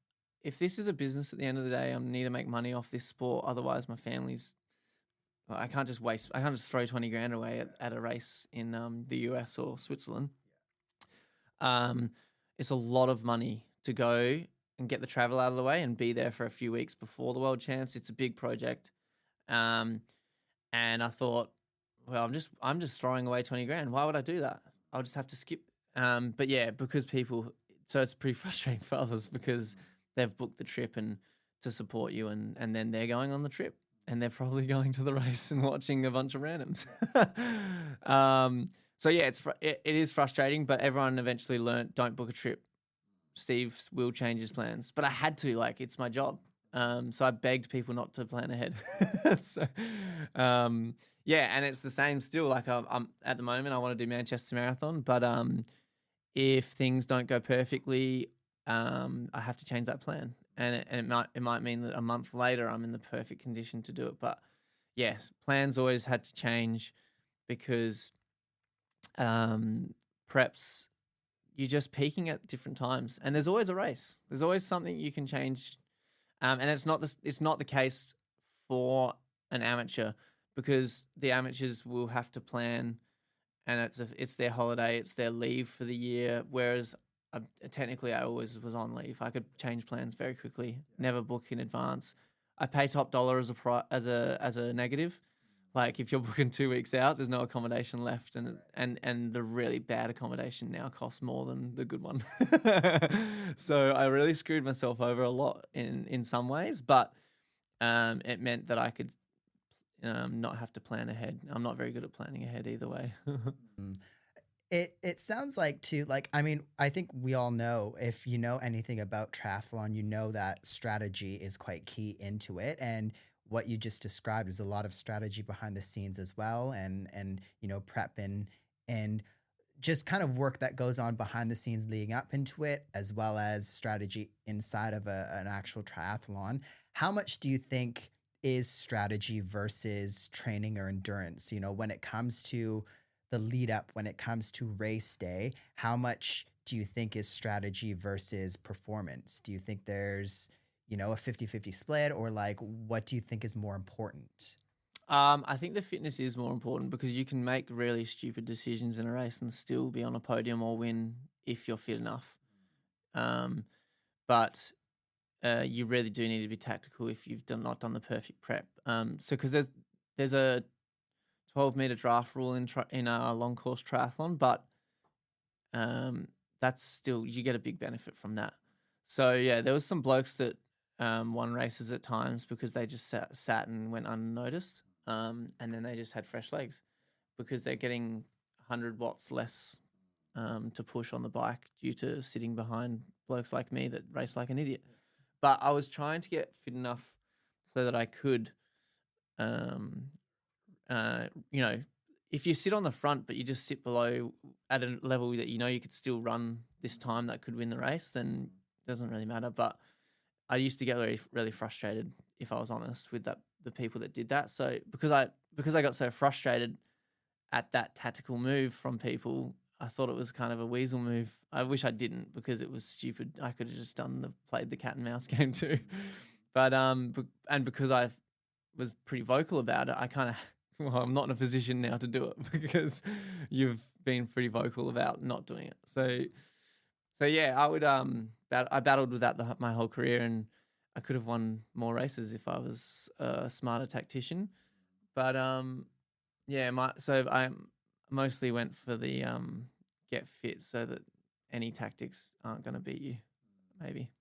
If this is a business at the end of the day, I need to make money off this sport. Otherwise, my family's. I can't just waste. I can't just throw 20 grand away at a race in the US or Switzerland. It's a lot of money to go and get the travel out of the way and be there for a few weeks before the world champs. It's a big project. And I thought, well, I'm just throwing away 20 grand. Why would I do that? I'll just have to skip. But yeah, because so it's pretty frustrating for others because they've booked the trip and to support you and then they're going on the trip and they're probably going to the race and watching a bunch of randoms. So yeah, it is frustrating, but everyone eventually learnt, don't book a trip. Steve will change his plans, but I had to, like, it's my job. So I begged people not to plan ahead. So, yeah, and it's the same still. Like I'm at the moment, I want to do Manchester Marathon, but if things don't go perfectly, I have to change that plan, and it might mean that a month later I'm in the perfect condition to do it. But yes, plans always had to change because preps, you're just peaking at different times, and there's always a race. There's always something you can change, and it's not the case for an amateur because the amateurs will have to plan, and it's their holiday, it's their leave for the year. Whereas technically, I always was on leave. I could change plans very quickly. Never book in advance. I pay top dollar as a negative. Like if you're booking 2 weeks out, there's no accommodation left, and the really bad accommodation now costs more than the good one. So I really screwed myself over a lot in some ways, but it meant that I could not have to plan ahead. I'm not very good at planning ahead either way. Mm. It sounds like too, like, I mean, I think we all know, if you know anything about triathlon, you know that strategy is quite key into it. And what you just described is a lot of strategy behind the scenes as well, and prep and just kind of work that goes on behind the scenes leading up into it, as well as strategy inside of an actual triathlon. How much do you think is strategy versus training or endurance? When it comes to the lead up, when it comes to race day, how much do you think is strategy versus performance? Do you think there's, a 50-50 split, or like, what do you think is more important? I think the fitness is more important because you can make really stupid decisions in a race and still be on a podium or win if you're fit enough. But you really do need to be tactical if you've not done the perfect prep. So because there's a 12-meter draft rule in a long course triathlon, but that's still, you get a big benefit from that. So yeah, there was some blokes that won races at times because they just sat and went unnoticed, and then they just had fresh legs because they're getting 100 watts less to push on the bike due to sitting behind blokes like me that race like an idiot. But I was trying to get fit enough so that I could, if you sit on the front but you just sit below at a level that you could still run this time that could win the race, then it doesn't really matter. But I used to get really, really frustrated, if I was honest, with the people that did that. So because I got so frustrated at that tactical move from people, I thought it was kind of a weasel move. I wish I didn't because it was stupid. I could have just played the cat and mouse game too. But and because I was pretty vocal about it, I kind of, well, I'm not in a position now to do it because you've been pretty vocal about not doing it. So yeah, I would I battled with that my whole career, and I could have won more races if I was a smarter tactician. But yeah, so I mostly went for the get fit so that any tactics aren't going to beat you, maybe.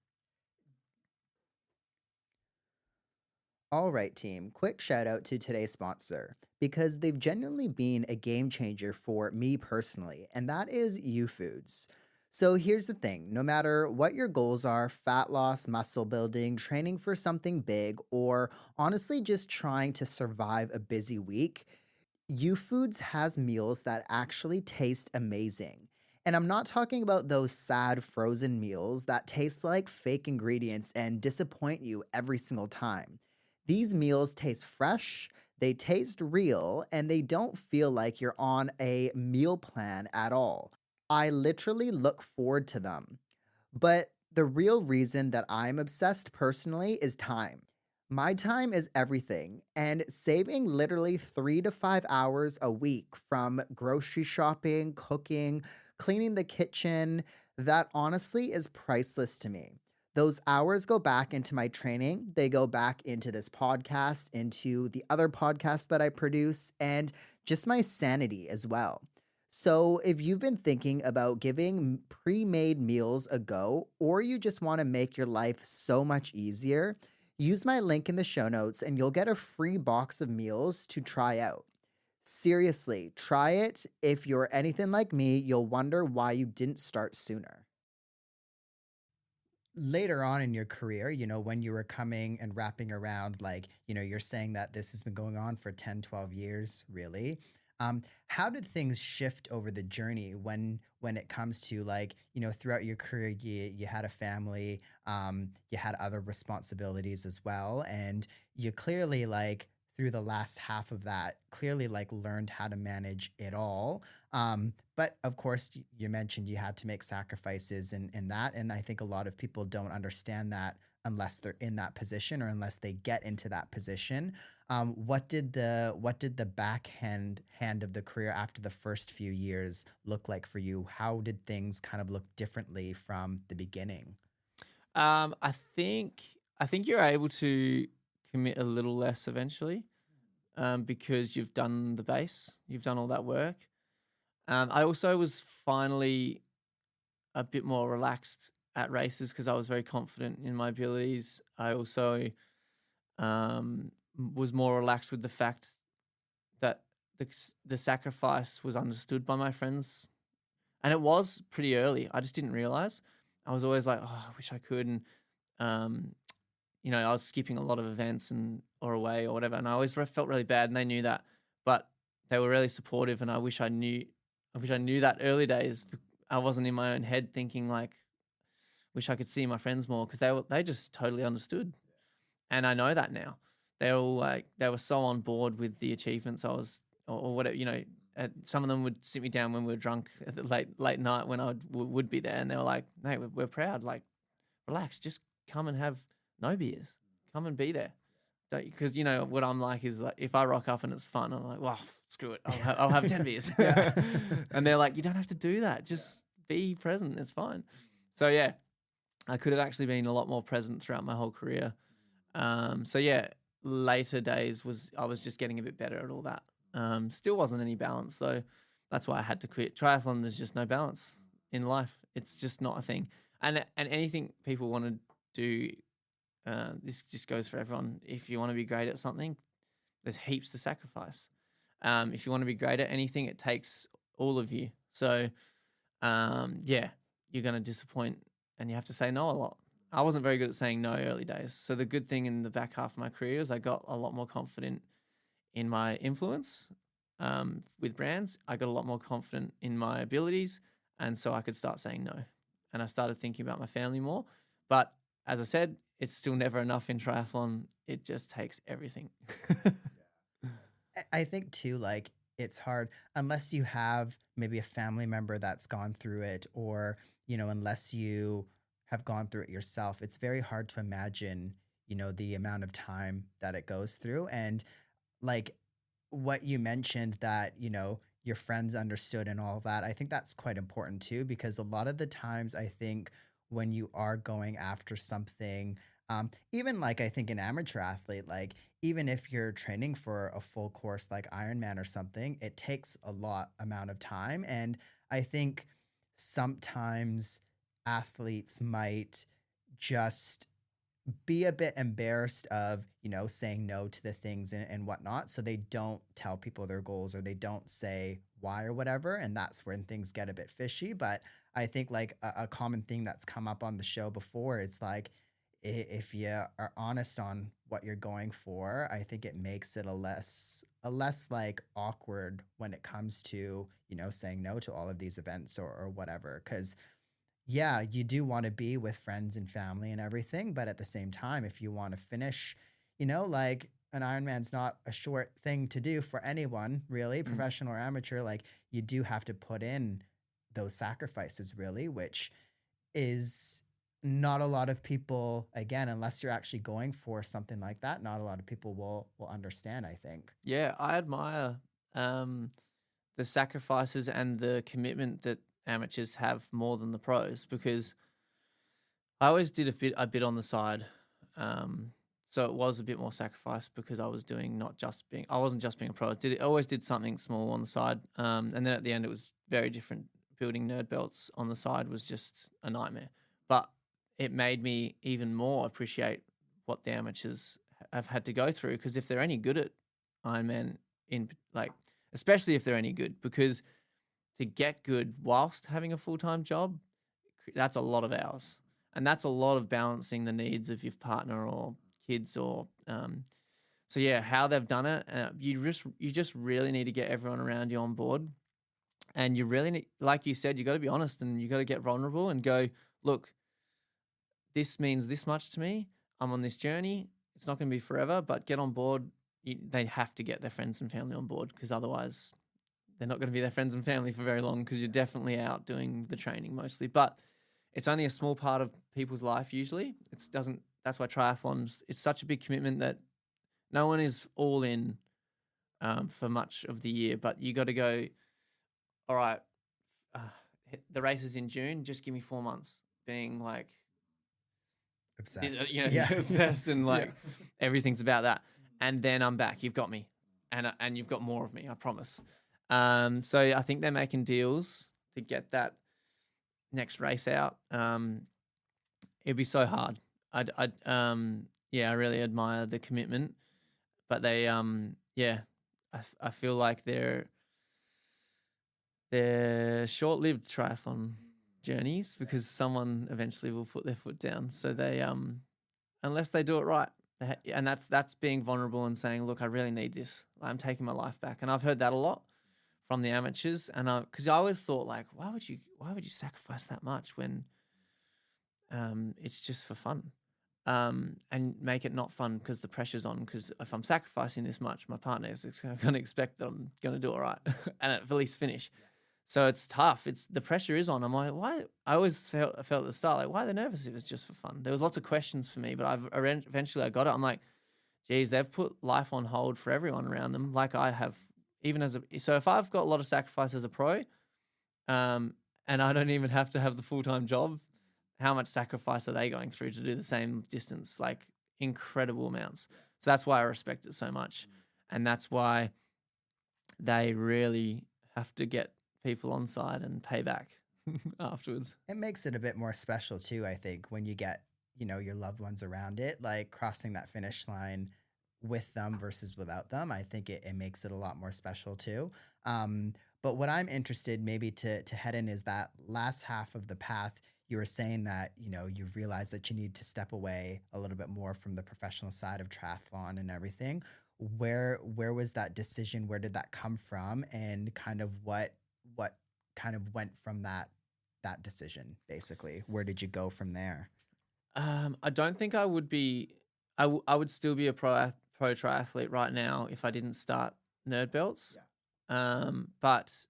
All right, team, quick shout out to today's sponsor because they've genuinely been a game changer for me personally, and that is U Foods. So here's the thing, no matter what your goals are, fat loss, muscle building, training for something big, or honestly just trying to survive a busy week, U Foods has meals that actually taste amazing. And I'm not talking about those sad frozen meals that taste like fake ingredients and disappoint you every single time. These meals taste fresh, they taste real, and they don't feel like you're on a meal plan at all. I literally look forward to them. But the real reason that I'm obsessed personally is time. My time is everything, and saving literally 3 to 5 hours a week from grocery shopping, cooking, cleaning the kitchen, that honestly is priceless to me. Those hours go back into my training, they go back into this podcast, into the other podcasts that I produce, and just my sanity as well. So, if you've been thinking about giving pre made meals a go, or you just want to make your life so much easier, use my link in the show notes and you'll get a free box of meals to try out. Seriously, try it. If you're anything like me, you'll wonder why you didn't start sooner. Later on in your career, when you were coming and wrapping around, like, you're saying that this has been going on for 10, 12 years, really. How did things shift over the journey when it comes to like, throughout your career, you had a family, you had other responsibilities as well, and you clearly like through the last half of that, clearly like learned how to manage it all. But of course, you mentioned you had to make sacrifices in that. And I think a lot of people don't understand that unless they're in that position or unless they get into that position. What did the backhand hand of the career after the first few years look like for you? How did things kind of look differently from the beginning? I think you're able to commit a little less eventually, because you've done the base, you've done all that work. I also was finally a bit more relaxed at races because I was very confident in my abilities. I also was more relaxed with the fact that the sacrifice was understood by my friends, and it was pretty early. I just didn't realize. I was always like, oh, I wish I could, and um, I was skipping a lot of events and or away or whatever, and I always felt really bad, and they knew that, but they were really supportive, and I wish I knew that early days. I wasn't in my own head thinking like, wish I could see my friends more because they just totally understood, and I know that now. They were so on board with the achievements I was or whatever. Some of them would sit me down when we were drunk at the late night when would be there, and they were like, "Hey, we're proud. Like, relax, just come and have no beers. Come and be there." Because what I'm like is like if I rock up and it's fun, I'm like, well, screw it, I'll have 10 beers. Yeah. And they're like, you don't have to do that. Just be present. It's fine. So yeah, I could have actually been a lot more present throughout my whole career. So yeah, later days I was just getting a bit better at all that. Still wasn't any balance though. That's why I had to quit. Triathlon, there's just no balance in life. It's just not a thing. And anything people want to do, this just goes for everyone. If you want to be great at something, there's heaps to sacrifice. If you want to be great at anything, it takes all of you. So, yeah, you're going to disappoint and you have to say no a lot. I wasn't very good at saying no early days. So the good thing in the back half of my career is I got a lot more confident in my influence with brands. I got a lot more confident in my abilities. And so I could start saying no. And I started thinking about my family more. But as I said, it's still never enough in triathlon. It just takes everything. I think too, like it's hard unless you have maybe a family member that's gone through it, or unless you have gone through it yourself. It's very hard to imagine, the amount of time that it goes through, and like what you mentioned that your friends understood and all of that. I think that's quite important too, because a lot of the times I think when you are going after something, even like I think an amateur athlete, like even if you're training for a full course like Ironman or something, it takes a lot amount of time. And I think sometimes athletes might just be a bit embarrassed of, saying no to the things and whatnot. So they don't tell people their goals or they don't say why or whatever. And that's when things get a bit fishy. But I think like a common thing that's come up on the show before, it's like if you are honest on what you're going for, I think it makes it a less like awkward when it comes to, saying no to all of these events or whatever. Cause yeah, you do want to be with friends and family and everything, but at the same time, if you want to finish, like an Ironman's not a short thing to do for anyone, really, Mm. professional or amateur. Like you do have to put in those sacrifices, really, which is not a lot of people, again, unless you're actually going for something like that, not a lot of people will understand, I think. Yeah, I admire um, the sacrifices and the commitment that amateurs have more than the pros, because I always did a bit on the side. So it was a bit more sacrifice because I was doing not just being I wasn't just being a pro. Always did something small on the side. And then at the end it was very different. Building nerd belts on the side was just a nightmare. But it made me even more appreciate what the amateurs have had to go through, because if they're any good at Ironman, in like especially if they're any good, because to get good whilst having a full-time job, that's a lot of hours. And that's a lot of balancing the needs of your partner or kids or so yeah, how they've done it. You just really need to get everyone around you on board, and you really need, like you said, you got to be honest and you got to get vulnerable and go, look, this means this much to me. I'm on this journey. It's not going to be forever, but get on board. They have to get their friends and family on board, because otherwise they're not going to be their friends and family for very long, because you're definitely out doing the training mostly. But it's only a small part of people's life usually. It doesn't. That's why triathlons, it's such a big commitment that no one is all in for much of the year. But you got to go, all right, uh, the race is in June. Just give me 4 months being like, Obsessed. yeah. Obsessed and Yeah. like everything's about that. And then I'm back. You've got me, and you've got more of me. I promise. So I think they're making deals to get that next race out. It'd be so hard. Yeah, I really admire the commitment, but they, yeah, I feel like they're short-lived triathlon journeys, because someone eventually will put their foot down. So they, unless they do it right, and that's being vulnerable and saying, look, I really need this. I'm taking my life back, and I've heard that a lot from the amateurs, and because I always thought, like, why would you sacrifice that much when it's just for fun, and make it not fun because the pressure's on, because if I'm sacrificing this much, my partner is going to expect that I'm going to do it right and at least finish. So it's tough. The pressure is on. I'm like, why? I always felt at the start, like, why are they nervous if it's just for fun? There was lots of questions for me, but eventually I got it. I'm like, geez, they've put life on hold for everyone around them, like I have, so if I've got a lot of sacrifice as a pro, and I don't even have to have the full-time job, how much sacrifice are they going through to do the same distance? Like incredible amounts. So that's why I respect it so much. And that's why they really have to get people on side and pay back afterwards. It makes it a bit more special too, I think, when you get, your loved ones around it, like crossing that finish line with them versus without them. I think it makes it a lot more special too. But what I'm interested maybe to head in is that last half of the path. You were saying that, you realized that you need to step away a little bit more from the professional side of triathlon and everything. Where was that decision? Where did that come from? And kind of what kind of went from that decision, basically? Where did you go from there? I don't think I would be. I would still be a pro triathlete right now if I didn't start nerd belts. But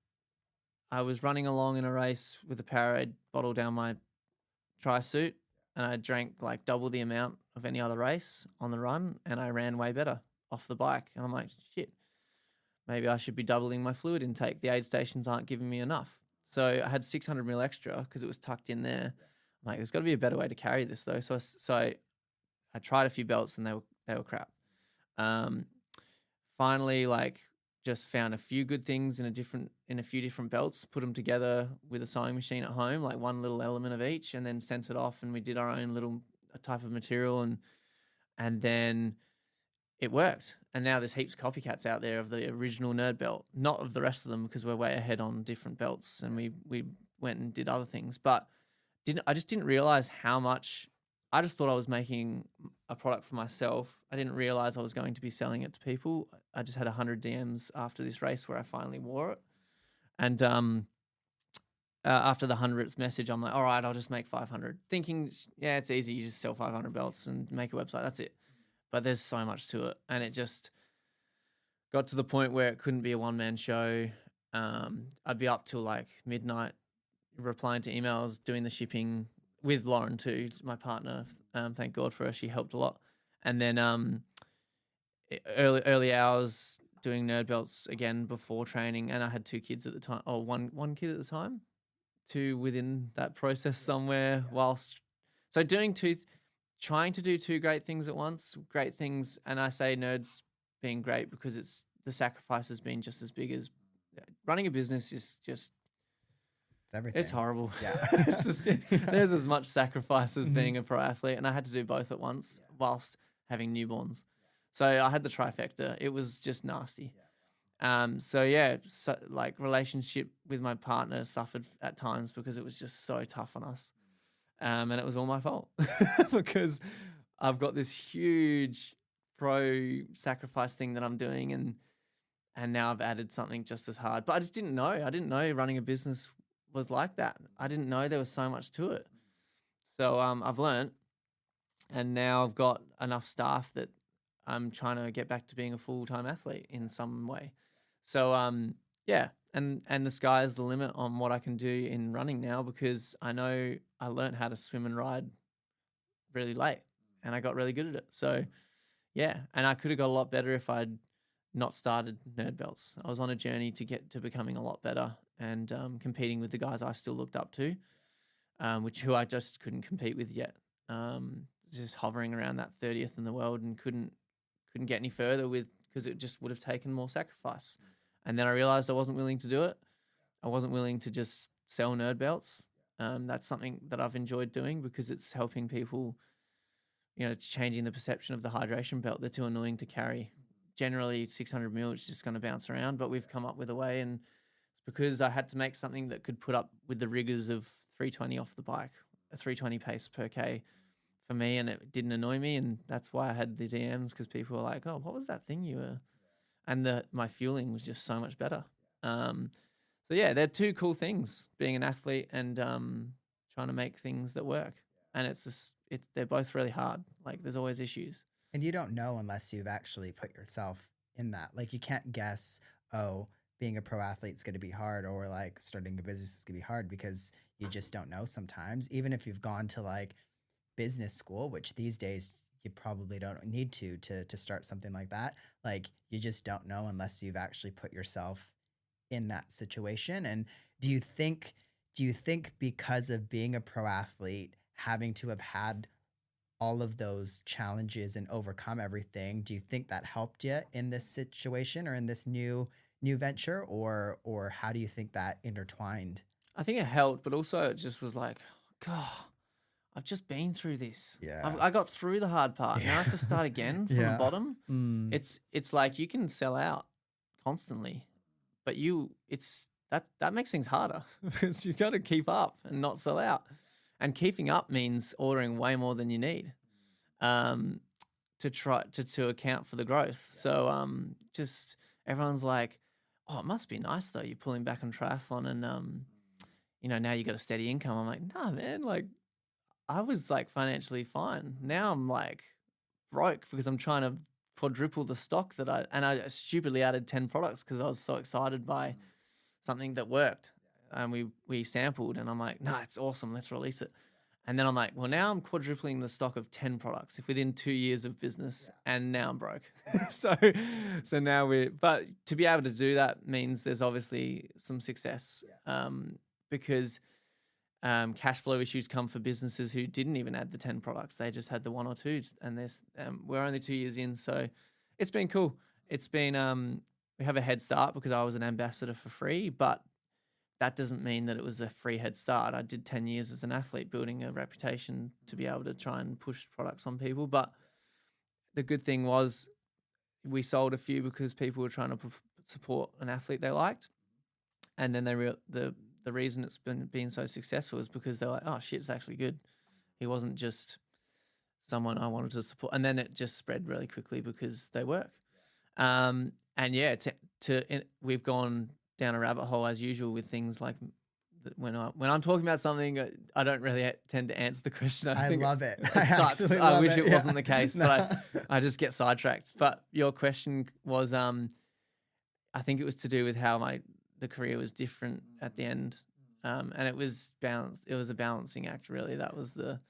I was running along in a race with a Powerade bottle down my tri suit, and I drank like double the amount of any other race on the run, and I ran way better off the bike. And I'm like, shit, maybe I should be doubling my fluid intake. The aid stations aren't giving me enough. So I had 600 ml extra because it was tucked in there. I'm like, there's got to be a better way to carry this though. So I tried a few belts and they were crap. Finally, like, just found a few good things in a few different belts, put them together with a sewing machine at home, like one little element of each, and then sent it off, and we did our own little type of material, and then it worked. And now there's heaps of copycats out there of the original Nerd belt, not of the rest of them because we're way ahead on different belts and we went and did other things. But I just didn't realize how much. I just thought I was making a product for myself. I didn't realize I was going to be selling it to people. I just had 100 DMs after this race where I finally wore it. And after the 100th message, I'm like, all right, I'll just make 500. Thinking, yeah, it's easy. You just sell 500 belts and make a website. That's it. But there's so much to it. And it just got to the point where it couldn't be a one-man show. I'd be up till like midnight replying to emails, doing the shipping with Lauren too, my partner. Thank God for her. She helped a lot. And then early hours doing Nerd belts again before training. And I had 2 kids at the time. Oh, one kid at the time. 2 within that process somewhere whilst. So trying to do 2 great things at once, great things. And I say Nerds being great because it's the sacrifice has been just as big as running a business is just. It's everything. It's horrible. Yeah. It's just, there's as much sacrifice as being a pro athlete. And I had to do both at once whilst having newborns. So I had the trifecta. It was just nasty. So like relationship with my partner suffered at times because it was just so tough on us. And it was all my fault because I've got this huge pro sacrifice thing that I'm doing and now I've added something just as hard. But I just didn't know. I didn't know running a business was like that. I didn't know there was so much to it. So I've learned, and now I've got enough staff that I'm trying to get back to being a full-time athlete in some way. So and the sky is the limit on what I can do in running now because I know I learned how to swim and ride really late and I got really good at it. So yeah, and I could have got a lot better if I'd not started Nerd belts. I was on a journey to get to becoming a lot better and competing with the guys I still looked up to, who I just couldn't compete with yet. Just hovering around that 30th in the world and couldn't get any further with because it just would have taken more sacrifice. And then I realized I wasn't willing to do it. I wasn't willing to just sell Nerd belts. That's something that I've enjoyed doing because it's helping people, it's changing the perception of the hydration belt. They're too annoying to carry. Generally 600 mil, it's just going to bounce around, but we've come up with a way, and it's because I had to make something that could put up with the rigors of 320 off the bike, a 320 pace per K for me, and it didn't annoy me, and that's why I had the DMs because people were like, oh, what was that thing you were? And my fueling was just so much better. So yeah, they're 2 cool things, being an athlete and trying to make things that work. And they're both really hard. Like there's always issues. And you don't know unless you've actually put yourself in that. Like you can't guess, oh, being a pro athlete is going to be hard or like starting a business is going to be hard because you just don't know sometimes. Even if you've gone to like business school, which these days you probably don't need to start something like that. Like you just don't know unless you've actually put yourself in that situation. And do you think because of being a pro athlete, having to have had all of those challenges and overcome everything, do you think that helped you in this situation or in this new venture, or how do you think that intertwined? I think it helped, but also it just was like, God, I've just been through this. Yeah. I got through the hard part. Now I have to start again from the bottom. It's like you can sell out constantly, but that makes things harder because you got to keep up and not sell out. And keeping up means ordering way more than you need to try to account for the growth. So just everyone's like, oh, it must be nice though. You're pulling back on triathlon and now you got a steady income. I'm like, nah, man. Like I was like financially fine. Now I'm like broke because I'm trying to quadruple the stock I stupidly added 10 products because I was so excited by something that worked. And we sampled and I'm like, nah, it's awesome. Let's release it. And then I'm like, well, now I'm quadrupling the stock of 10 products if within 2 years of business and now I'm broke. so now but to be able to do that means there's obviously some success because cash flow issues come for businesses who didn't even add the 10 products. They just had the 1 or 2 and we're only 2 years in. So it's been cool. It's been, we have a head start because I was an ambassador for free, but that doesn't mean that it was a free head start. I did 10 years as an athlete, building a reputation to be able to try and push products on people. But the good thing was we sold a few because people were trying to support an athlete they liked. And then the reason it's been so successful is because they're like, oh shit, it's actually good. He wasn't just someone I wanted to support. And then it just spread really quickly because they work. And yeah, we've gone down a rabbit hole as usual with things like when I'm talking about something, I don't really tend to answer the question. I think love it. It sucks. I wish it wasn't the case, No. but I just get sidetracked. But your question was, I think it was to do with how the career was different at the end, and it was balanced. It was a balancing act, really. That was the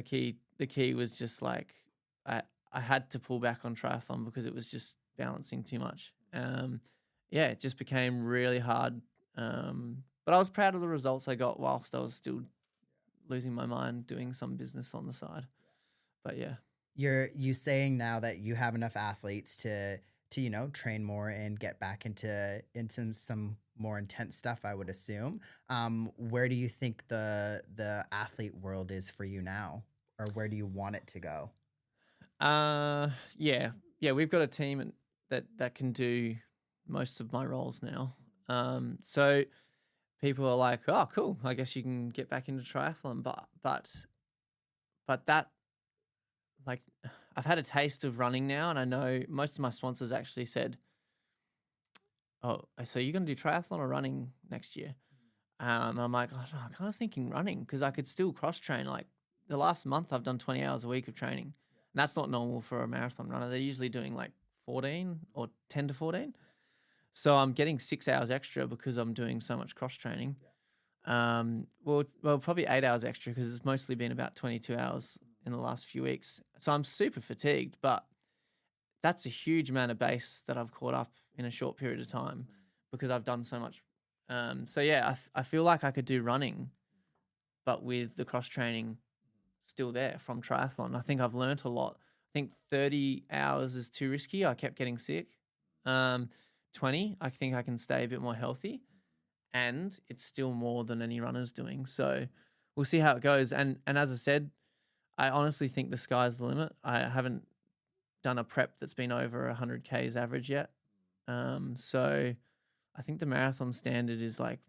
key. The key was just like I had to pull back on triathlon because it was just balancing too much. Yeah, it just became really hard. But I was proud of the results I got whilst I was still losing my mind doing some business on the side. But yeah. You saying now that you have enough athletes to train more and get back into some more intense stuff, I would assume. Where do you think the athlete world is for you now? Or where do you want it to go? Yeah, we've got a team that can do most of my roles now. So people are like, oh, cool, I guess you can get back into triathlon. But that, like, I've had a taste of running now, and I know most of my sponsors actually said, oh, so you're going to do triathlon or running next year? I'm like, oh, no, I'm kind of thinking running because I could still cross train. Like the last month I've done 20 hours a week of training. And that's not normal for a marathon runner. They're usually doing like 14 or 10 to 14. So I'm getting 6 hours extra because I'm doing so much cross training. Well, probably 8 hours extra because it's mostly been about 22 hours in the last few weeks. So I'm super fatigued, but that's a huge amount of base that I've caught up in a short period of time because I've done so much. So yeah, I feel like I could do running, but with the cross training still there from triathlon. I think I've learnt a lot. I think 30 hours is too risky. I kept getting sick. 20, I think I can stay a bit more healthy, and it's still more than any runner's doing. So we'll see how it goes. And as I said, I honestly think the sky's the limit. I haven't done a prep that's been over 100 Ks average yet. So I think the marathon standard is like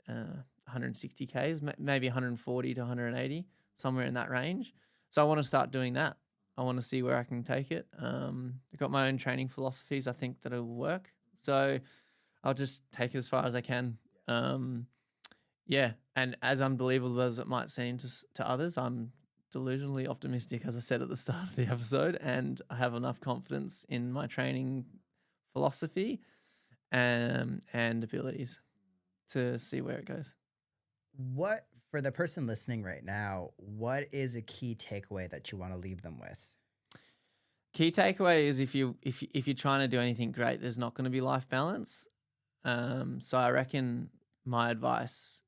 160 Ks, maybe 140 to 180, somewhere in that range. So I want to start doing that. I want to see where I can take it. I've got my own training philosophies. I think that it'll work. So I'll just take it as far as I can. Yeah. And as unbelievable as it might seem to others, I'm delusionally optimistic, as I said at the start of the episode, and I have enough confidence in my training philosophy and abilities to see where it goes. What, for the person listening right now, what is a key takeaway that you want to leave them with? Key takeaway is if you're trying to do anything great, there's not going to be life balance. So I reckon my advice,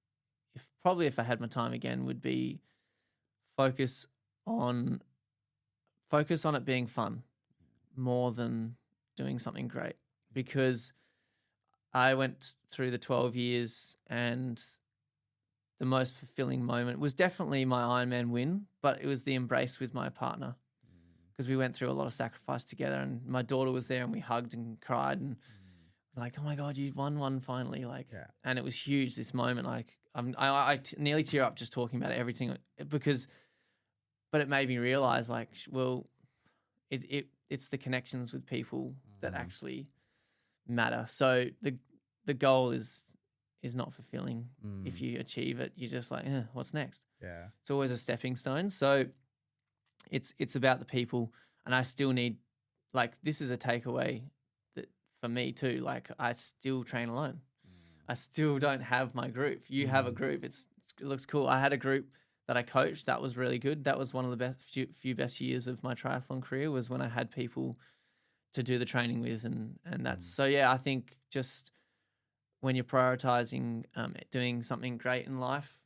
if I had my time again, would be focus on it being fun more than doing something great. Because I went through the 12 years and the most fulfilling moment was definitely my Ironman win, but it was the embrace with my partner because we went through a lot of sacrifice together, and my daughter was there and we hugged and cried and like, oh my God, you won one finally. Like, yeah. And it was huge, this moment. Like I nearly tear up just talking about it, everything but it made me realize like, well, it's the connections with people that actually matter. So the goal is not fulfilling. If you achieve it, you're just like, what's next? Yeah. It's always a stepping stone. So it's about the people, and I still need, like, this is a takeaway that for me too. Like, I still train alone. I still don't have my group. You have a group. It looks cool. I had a group that I coached. That was really good. That was one of the few best years of my triathlon career, was when I had people to do the training with, and that's so yeah. I think just when you're prioritizing doing something great in life,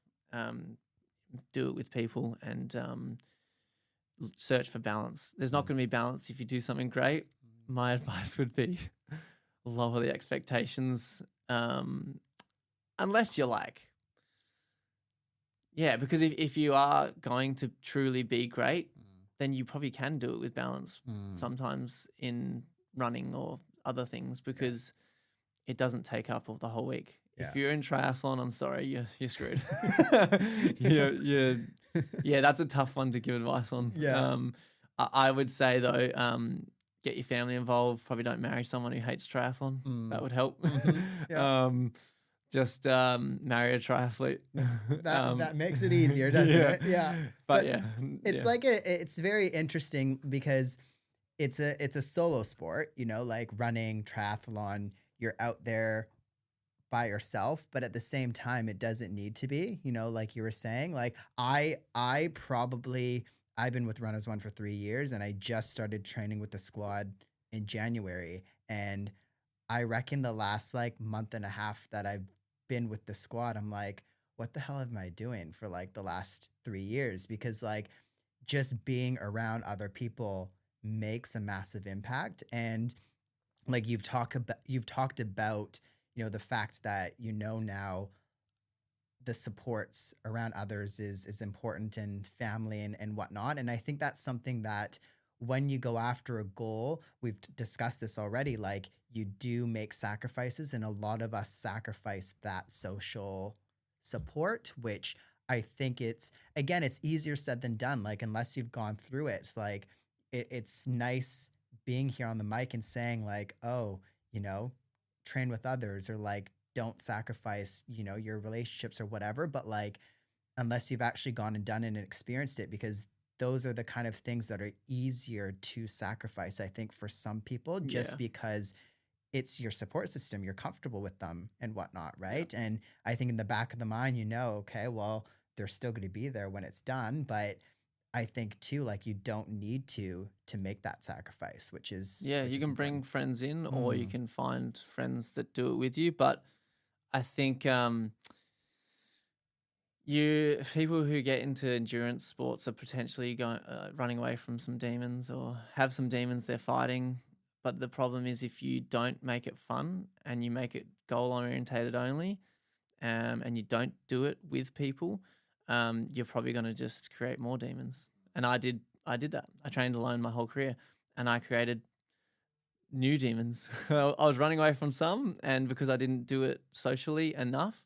do it with people and search for balance. There's not going to be balance if you do something great. My advice would be lower the expectations. unless you're like, yeah, because if you are going to truly be great, then you probably can do it with balance sometimes in running or other things because it doesn't take up all the whole week. Yeah. If you're in triathlon, I'm sorry, you're screwed. Yeah, that's a tough one to give advice on. Yeah. I would say though, get your family involved. Probably don't marry someone who hates triathlon. That would help. Yeah. Just marry a triathlete. That makes it easier, doesn't it? Yeah. But yeah, it's like it's very interesting because it's a solo sport, you know, like running, triathlon, you're out there by yourself, but at the same time it doesn't need to be, you know, like you were saying. Like I've been with Runners One for 3 years and I just started training with the squad in January, and I reckon the last like month and a half that I've been with the squad, I'm like, what the hell am I doing for like the last 3 years? Because like just being around other people makes a massive impact. And like you've talked about, you know, the fact that, you know, now the supports around others is important, and family and whatnot. And I think that's something that when you go after a goal, we've discussed this already, like you do make sacrifices, and a lot of us sacrifice that social support, which I think it's easier said than done. Like unless you've gone through it, it's like it's nice being here on the mic and saying like, oh, you know, train with others, or like don't sacrifice, you know, your relationships or whatever. But like unless you've actually gone and done it and experienced it, because those are the kind of things that are easier to sacrifice, I think, for some people, just because it's your support system, you're comfortable with them and whatnot, right? And I think in the back of the mind, you know, okay, well, they're still going to be there when it's done. But I think too, like you don't need to make that sacrifice, which is you can important. bring friends in, or you can find friends that do it with you. But I think people who get into endurance sports are potentially running away from some demons, or have some demons they're fighting. But the problem is if you don't make it fun and you make it goal orientated only, and you don't do it with people, you're probably going to just create more demons. And I did that. I trained alone my whole career, and I created new demons. I was running away from some, and because I didn't do it socially enough,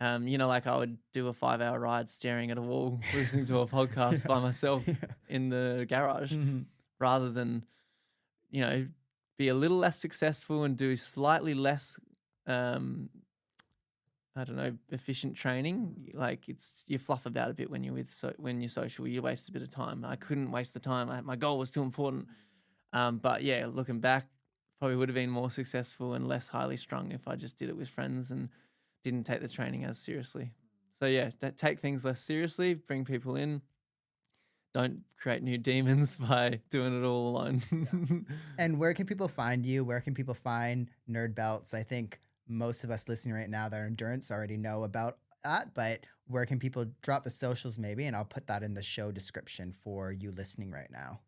you know, like I would do a 5-hour ride staring at a wall, listening to a podcast by myself in the garage, rather than, you know, be a little less successful and do slightly less, efficient training. Like you fluff about a bit when you're when you're social, you waste a bit of time. I couldn't waste the time. My goal was too important. But yeah, looking back, probably would have been more successful and less highly strung if I just did it with friends and didn't take the training as seriously. So yeah, take things less seriously, bring people in. Don't create new demons by doing it all alone. And where can people find you? Where can people find Nerd Belts? I think most of us listening right now that are endurance already know about that, but where can people drop the socials maybe? And I'll put that in the show description for you listening right now.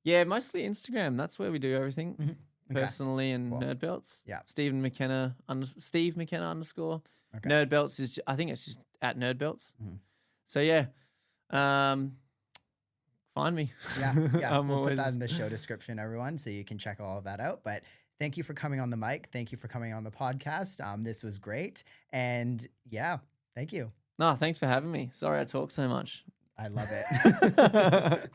Yeah, mostly Instagram. That's where we do everything. Okay. Personally, and Cool. Nerd Belts. Yeah. Steve McKenna _. Okay. Nerd Belts is, I think it's just at Nerd Belts. So yeah, find me. Yeah. We'll put that in the show description, everyone, so you can check all of that out. But thank you for coming on the mic. Thank you for coming on the podcast. This was great. And yeah, thank you. No, thanks for having me. Sorry I talk so much. I love it.